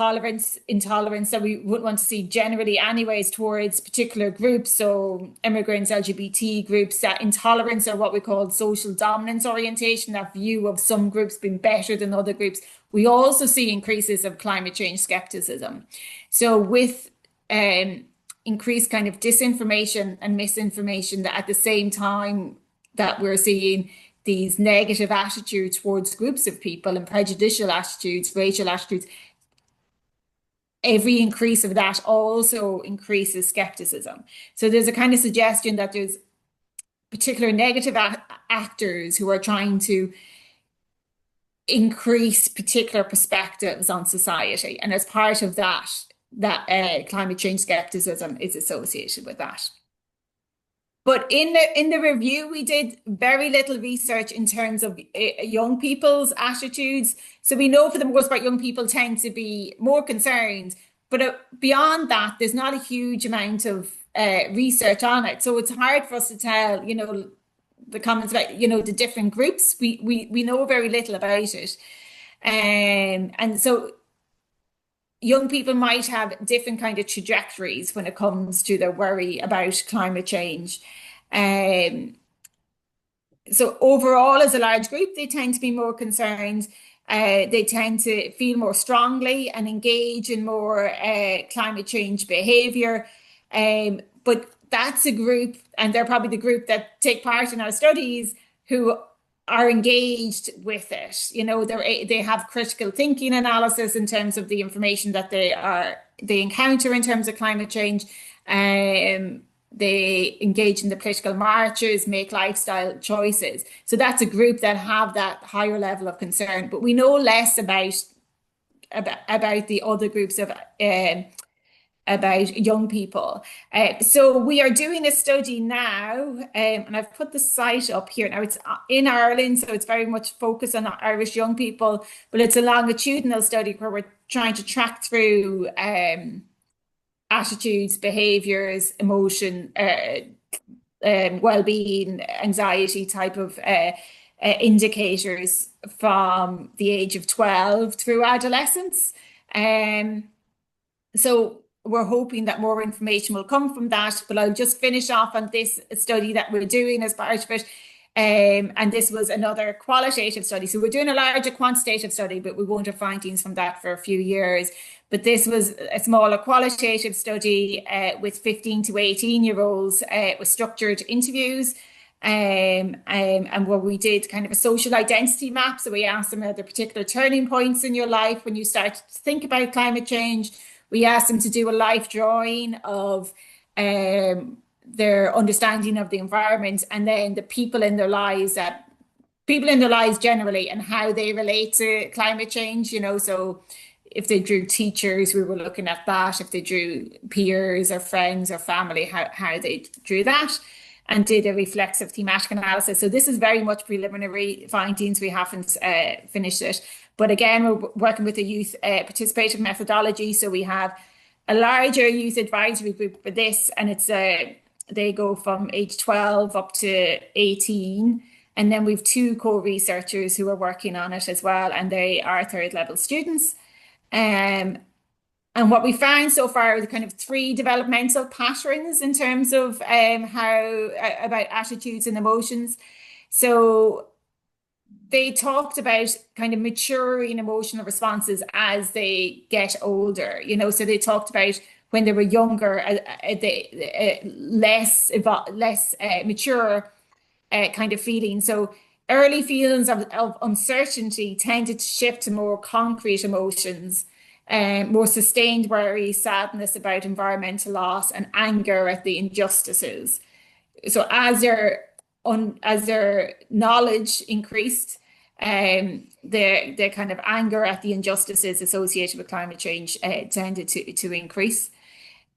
intolerance that we would want to see generally anyways towards particular groups, so immigrants, LGBT groups, that intolerance or what we call social dominance orientation, that view of some groups being better than other groups, we also see increases of climate change skepticism. So with increased kind of disinformation and misinformation, that at the same time that we're seeing these negative attitudes towards groups of people and prejudicial attitudes, racial attitudes, every increase of that also increases skepticism. So there's a kind of suggestion that there's particular negative actors who are trying to increase particular perspectives on society. And as part of that, climate change skepticism is associated with that. But in the review, we did very little research in terms of young people's attitudes. So we know for the most part, young people tend to be more concerned. But beyond that, there's not a huge amount of research on it. So it's hard for us to tell, you know, the comments about, you know, the different groups. We know very little about it. And so young people might have different kind of trajectories when it comes to their worry about climate change. So overall, as a large group, they tend to be more concerned. They tend to feel more strongly and engage in more climate change behavior. But that's a group, and they're probably the group that take part in our studies, who are engaged with it. You know, they have critical thinking analysis in terms of the information that they encounter in terms of climate change. They engage in the political marches, make lifestyle choices. So that's a group that have that higher level of concern. But we know less about the other groups of about young people. So we are doing a study now, and I've put the site up here. Now it's in Ireland, so it's very much focused on Irish young people, but it's a longitudinal study where we're trying to track through attitudes, behaviours, emotion, well-being, anxiety type of indicators from the age of 12 through adolescence. So we're hoping that more information will come from that, but I'll just finish off on this study that we're doing as part of it. And this was another qualitative study. So we're doing a larger quantitative study, but we won't have findings from that for a few years. But this was a smaller qualitative study with 15 to 18-year-olds with structured interviews. and where we did kind of a social identity map. So we asked them, are there particular turning points in your life when you start to think about climate change? We asked them to do a life drawing of their understanding of the environment, and then the people in their lives generally, and how they relate to climate change, you know. So if they drew teachers, we were looking at that. If they drew peers or friends or family, how they drew that, and did a reflexive thematic analysis. So this is very much preliminary findings. We haven't finished it. But again, we're working with a youth participative methodology. So we have a larger youth advisory group for this, and it's they go from age 12 up to 18. And then we've two co-researchers who are working on it as well, and they are third level students. And what we found so far are the kind of three developmental patterns in terms of how about attitudes and emotions. So they talked about kind of maturing emotional responses as they get older, you know. So they talked about when they were younger, less mature kind of feeling. So early feelings of uncertainty tended to shift to more concrete emotions, more sustained worry, sadness about environmental loss, and anger at the injustices. So as their knowledge increased, their kind of anger at the injustices associated with climate change tended to increase.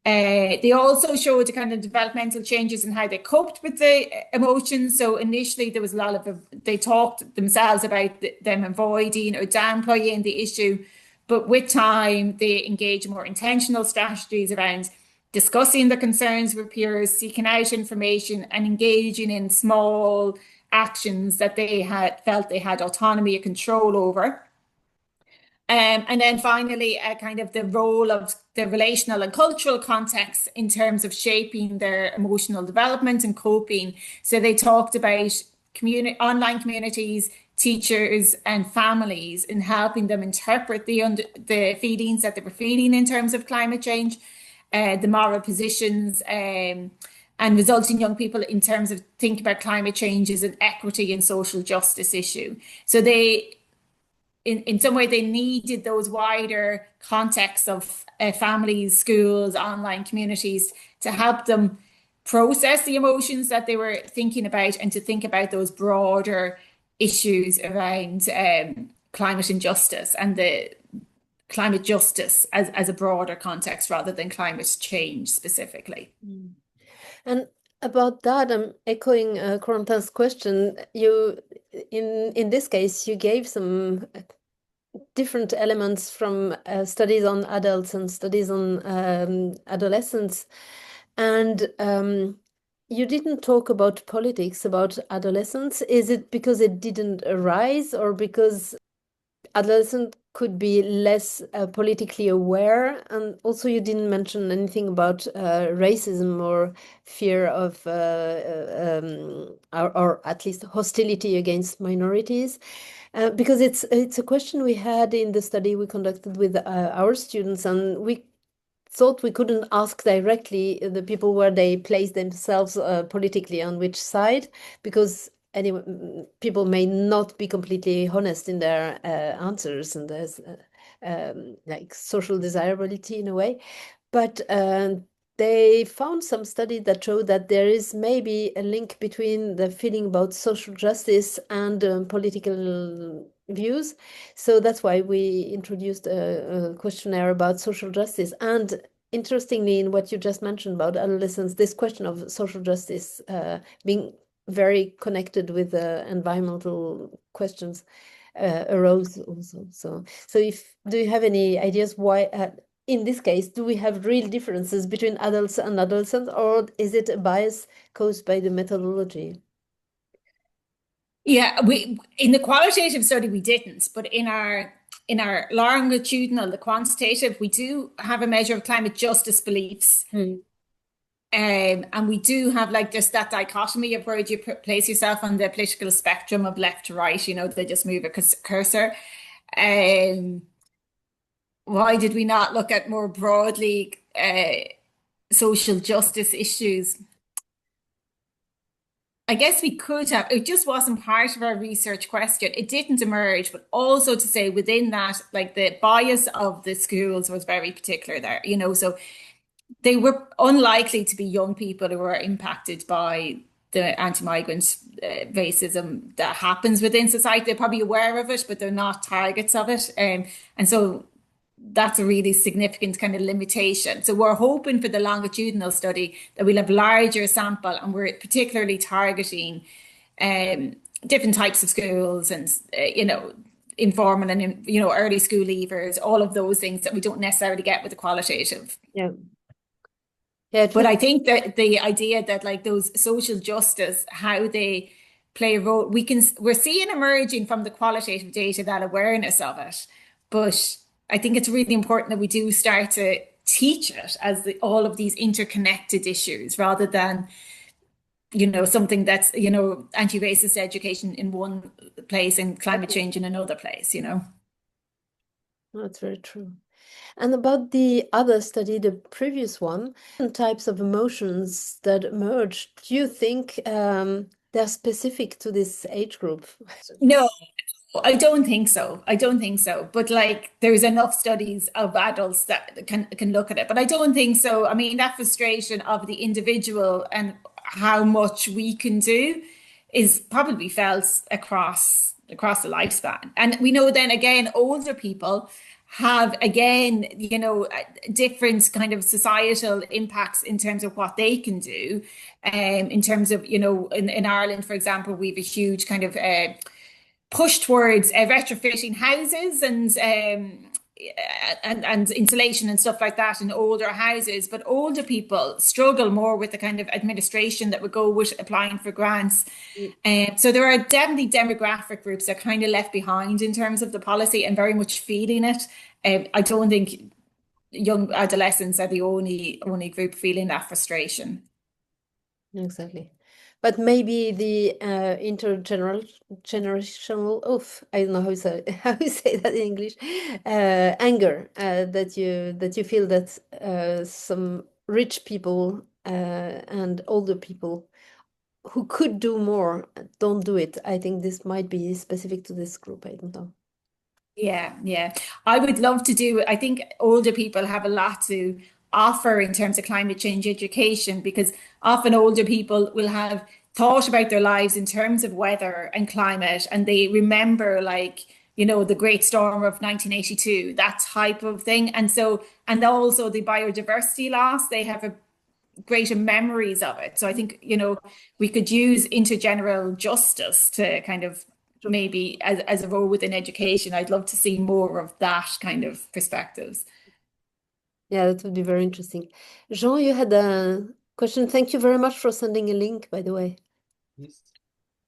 They also showed the kind of developmental changes in how they coped with the emotions. So initially there was a lot of, they talked themselves about them avoiding or downplaying the issue, but with time they engage in more intentional strategies around discussing the concerns with peers, seeking out information, and engaging in small actions that they had felt they had autonomy and control over. And then finally, kind of the role of the relational and cultural context in terms of shaping their emotional development and coping. So they talked about online communities, teachers, and families in helping them interpret the feelings that they were feeling in terms of climate change, the moral positions, and resulting young people in terms of think about climate change as an equity and social justice issue. So they, in some way, they needed those wider contexts of families, schools, online communities to help them process the emotions that they were thinking about, and to think about those broader issues around climate injustice and the climate justice as a broader context rather than climate change specifically. And about that, I'm echoing Corentin's question. You, in this case, you gave some different elements from studies on adults and studies on adolescents, and you didn't talk about politics about adolescents. Is it because it didn't arise, or because adolescents could be less politically aware? And also you didn't mention anything about racism or fear of or at least hostility against minorities, because it's a question we had in the study we conducted with our students, and we thought we couldn't ask directly the people where they place themselves politically on which side, because anyway, people may not be completely honest in their answers, and there's like social desirability in a way. But they found some study that showed that there is maybe a link between the feeling about social justice and political views. So that's why we introduced a questionnaire about social justice. And interestingly, in what you just mentioned about adolescents, this question of social justice being very connected with environmental questions arose also. So do you have any ideas why, in this case, do we have real differences between adults and adolescents, or is it a bias caused by the methodology? Yeah, we in the qualitative study we didn't, but in our longitudinal, the quantitative, we do have a measure of climate justice beliefs. And we do have like just that dichotomy of where do you place yourself on the political spectrum of left to right, you know, they just move a cursor. Why did we not look at more broadly social justice issues? I guess we could have, it just wasn't part of our research question. It didn't emerge, but also to say within that, like the bias of the schools was very particular there, you know, so they were unlikely to be young people who were impacted by the anti-migrant racism that happens within society. They're probably aware of it, but they're not targets of it. And so that's a really significant kind of limitation. So we're hoping for the longitudinal study that we'll have larger sample, and we're particularly targeting different types of schools and, you know, informal and, you know, early school leavers, all of those things that we don't necessarily get with the qualitative. Yeah. Yeah, but I think that the idea that like those social justice, how they play a role, we're seeing emerging from the qualitative data that awareness of it. But I think it's really important that we do start to teach it as all of these interconnected issues rather than, you know, something that's, you know, anti-racist education in one place and climate change in another place, you know. That's very true. And about the other study, the previous one, types of emotions that emerge, do you think they're specific to this age group? No, I don't think so. I don't think so. But like there's enough studies of adults that can look at it. But I don't think so. I mean, that frustration of the individual and how much we can do is probably felt across the lifespan. And we know then again, older people have again, you know, different kind of societal impacts in terms of what they can do. In terms of, you know, in Ireland, for example, we have a huge kind of push towards retrofitting houses and insulation and stuff like that in older houses. But older people struggle more with the kind of administration that would go with applying for grants. So there are definitely demographic groups that are kind of left behind in terms of the policy and very much feeling it. I don't think young adolescents are the only group feeling that frustration. Exactly. But maybe the intergenerational, I don't know how you say that in English, anger that you feel that some rich people and older people who could do more don't do it. I think this might be specific to this group. I don't know. Yeah. I would love to do it. I think older people have a lot to offer in terms of climate change education, because often older people will have thought about their lives in terms of weather and climate, and they remember, like, you know, the Great Storm of 1982, that type of thing. And so, and also the biodiversity loss, they have greater memories of it. So I think, you know, we could use intergeneral justice to kind of maybe as a role within education. I'd love to see more of that kind of perspectives. Yeah, that would be very interesting. Jean, you had a question. Thank you very much for sending a link, by the way. Yes.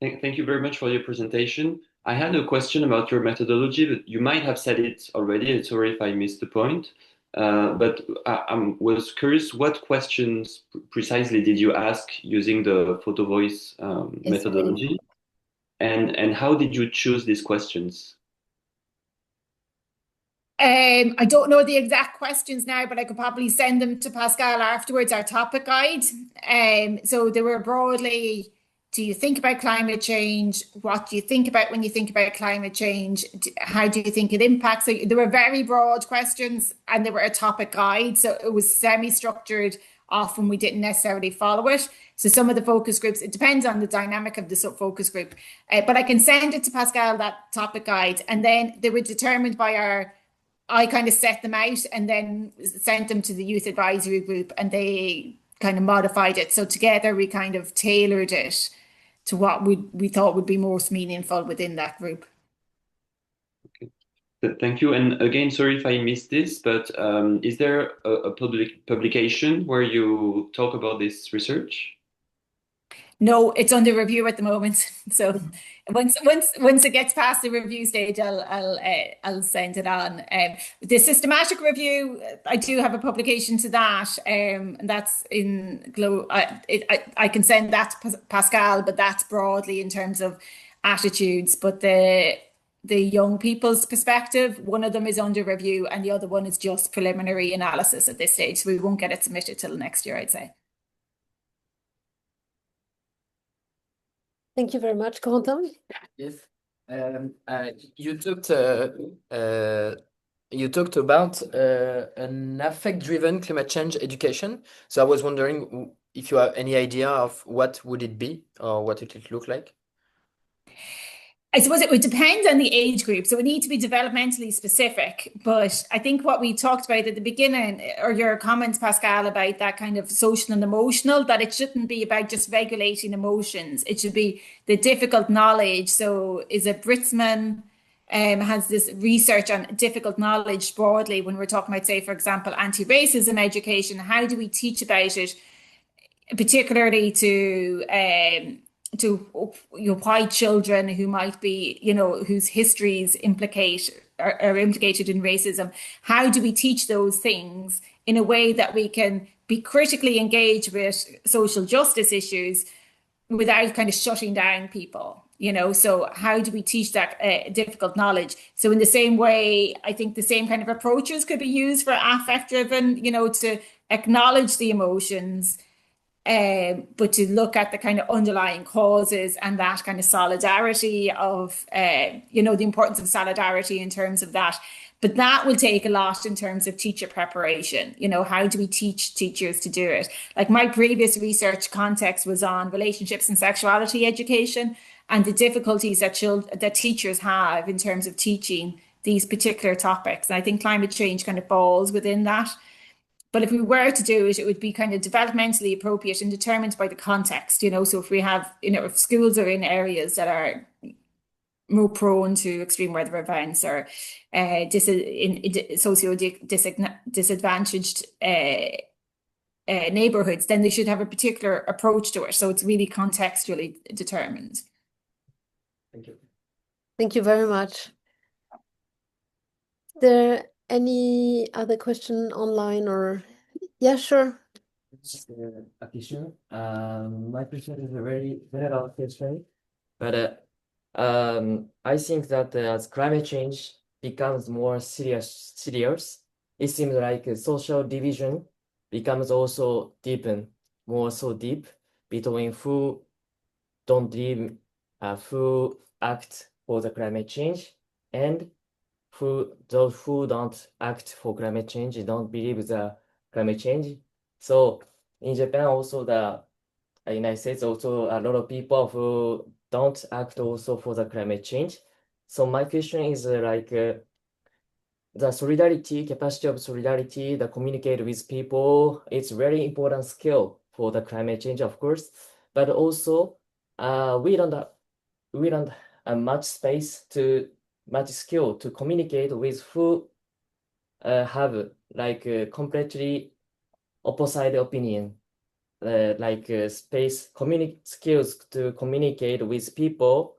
Thank you very much for your presentation. I had a question about your methodology, but you might have said it already. Sorry if I missed the point. But I was curious, what questions precisely did you ask using the photo voice methodology? And how did you choose these questions? I don't know the exact questions now, but I could probably send them to Pascal afterwards, our topic guide. So they were broadly, do you think about climate change? What do you think about when you think about climate change? How do you think it impacts? So there were very broad questions, and they were a topic guide. So it was semi-structured. Often we didn't necessarily follow it. So some of the focus groups, it depends on the dynamic of the focus group. But I can send it to Pascal, that topic guide. And then they were determined by I kind of set them out and then sent them to the youth advisory group, and they kind of modified it. So together we kind of tailored it to what we thought would be most meaningful within that group. Okay. Thank you. And again, sorry if I missed this, but is there a publication where you talk about this research? No, it's under review at the moment. So once it gets past the review stage, I'll send it on. The systematic review, I do have a publication to that, and that's in Glow. I can send that to Pascal, but that's broadly in terms of attitudes. But the young people's perspective, one of them is under review, and the other one is just preliminary analysis at this stage. So we won't get it submitted till next year, I'd say. Thank you very much, Corentin. Yes. You talked about an affect-driven climate change education. So I was wondering if you have any idea of what would it be or what it would look like? I suppose it would depend on the age group. So it needs to be developmentally specific. But I think what we talked about at the beginning, or your comments, Pascal, about that kind of social and emotional, that it shouldn't be about just regulating emotions. It should be the difficult knowledge. So is it Britzman has this research on difficult knowledge broadly when we're talking about, say, for example, anti-racism education. How do we teach about it, particularly to white children who might be, whose histories are implicated in racism? How do we teach those things in a way that we can be critically engaged with social justice issues without kind of shutting down people? So how do we teach that difficult knowledge? So in the same way, I think the same kind of approaches could be used for affect-driven, to acknowledge the emotions, but to look at the kind of underlying causes and that kind of solidarity of, the importance of solidarity in terms of that. But that will take a lot in terms of teacher preparation. How do we teach teachers to do it? Like my previous research context was on relationships and sexuality education and the difficulties that teachers have in terms of teaching these particular topics. And I think climate change kind of falls within that. But if we were to do it, it would be kind of developmentally appropriate and determined by the context, So if we have, if schools are in areas that are more prone to extreme weather events or disadvantaged neighborhoods, then they should have a particular approach to it. So it's really contextually determined. Thank you. Thank you very much. Is there any other question online or? Yeah, sure. A question. My question is a very general question, but I think that as climate change becomes more serious, it seems like social division becomes also more so deep between who don't live, who act for the climate change, and those who don't act for climate change, don't believe the climate change. So in Japan, also the United States, also a lot of people who don't act also for the climate change. So my question is the capacity of solidarity, the communicate with people, it's very important skill for the climate change, of course, but also we don't have much skill to communicate with who have completely opposite opinion, skills to communicate with people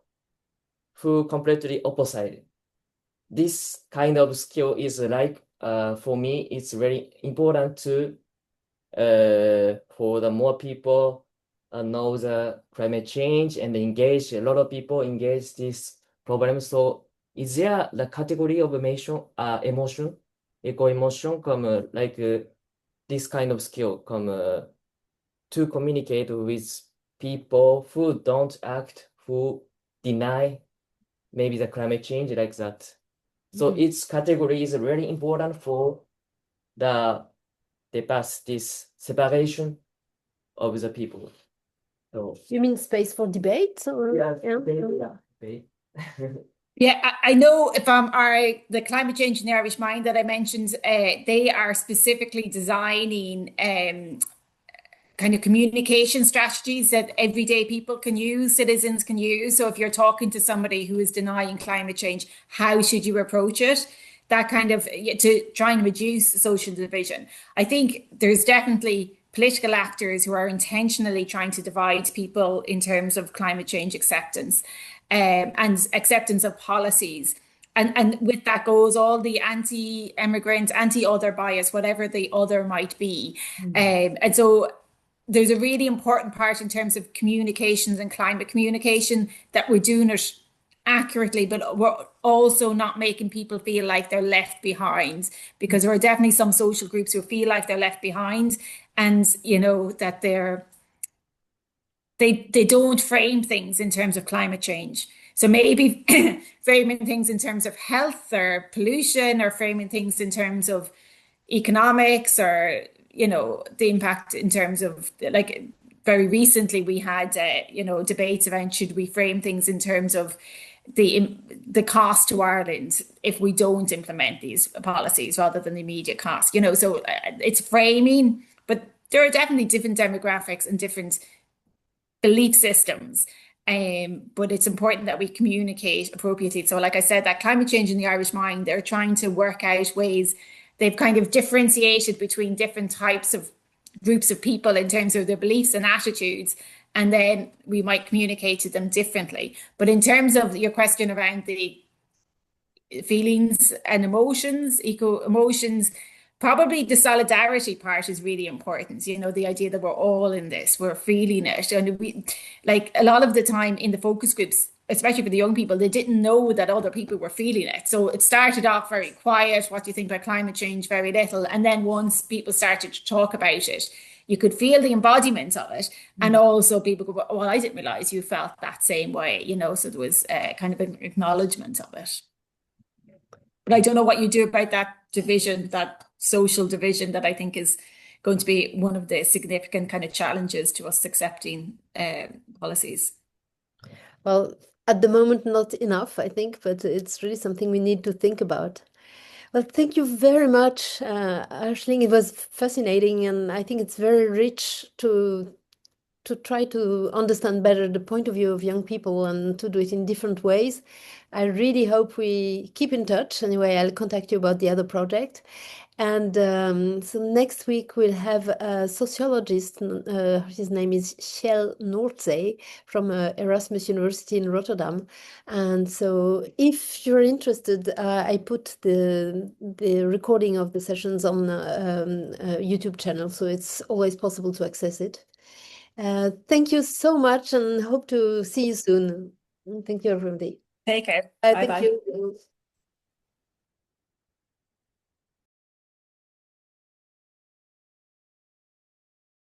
who completely opposite. This kind of skill is for me, it's very important to for the more people know the climate change and engage. A lot of people engage this problem. So is there the category of emotion, eco-emotion, come this kind of skill, come to communicate with people who don't act, who deny maybe the climate change like that. So its category is really important for the past this separation of the people. So You mean space for debate? Or? debate. Yeah, I know from the climate change in the Irish Mind that I mentioned, they are specifically designing kind of communication strategies that everyday people can use, citizens can use. So if you're talking to somebody who is denying climate change, how should you approach it? That kind of to try and reduce social division. I think there's definitely political actors who are intentionally trying to divide people in terms of climate change acceptance and acceptance of policies. And with that goes all the anti-immigrant, anti-other bias, whatever the other might be. And so there's a really important part in terms of communications and climate communication that we're doing it accurately, but we're also not making people feel like they're left behind, because there are definitely some social groups who feel like they're left behind and, that they don't frame things in terms of climate change. So maybe framing things in terms of health or pollution, or framing things in terms of economics, or, you know, the impact in terms of, like, very recently we had, you know, debates around, should we frame things in terms of the cost to Ireland if we don't implement these policies, rather than the immediate cost, you know. So it's framing, but there are definitely different demographics and different belief systems. But it's important that we communicate appropriately. So like I said, that climate change in the Irish mind, they're trying to work out ways. They've kind of differentiated between different types of groups of people in terms of their beliefs and attitudes, and then we might communicate to them differently. But in terms of your question around the feelings and emotions, eco-emotions, probably the solidarity part is really important. You know, the idea that we're all in this, we're feeling it. And we, like, a lot of the time in the focus groups, especially for the young people, they didn't know that other people were feeling it. So it started off very quiet. What do you think about climate change? Very little. And then once people started to talk about it, you could feel the embodiment of it. And also people go, well, I didn't realize you felt that same way, you know. So there was kind of an acknowledgement of it. But I don't know what you do about that division, that social division, that I think is going to be one of the significant kind of challenges to us accepting policies. Well, at the moment, not enough, I think, but it's really something we need to think about. Well, thank you very much, Ashling. It was fascinating, and I think it's very rich to try to understand better the point of view of young people and to do it in different ways. I really hope we keep in touch. Anyway, I'll contact you about the other project. And so next week we'll have a sociologist, his name is Kjell Noordzee from Erasmus University in Rotterdam. And so if you're interested, I put the recording of the sessions on a YouTube channel, so it's always possible to access it. Thank you so much, and hope to see you soon. Thank you, everybody. Take care. Thank Bye-bye. you.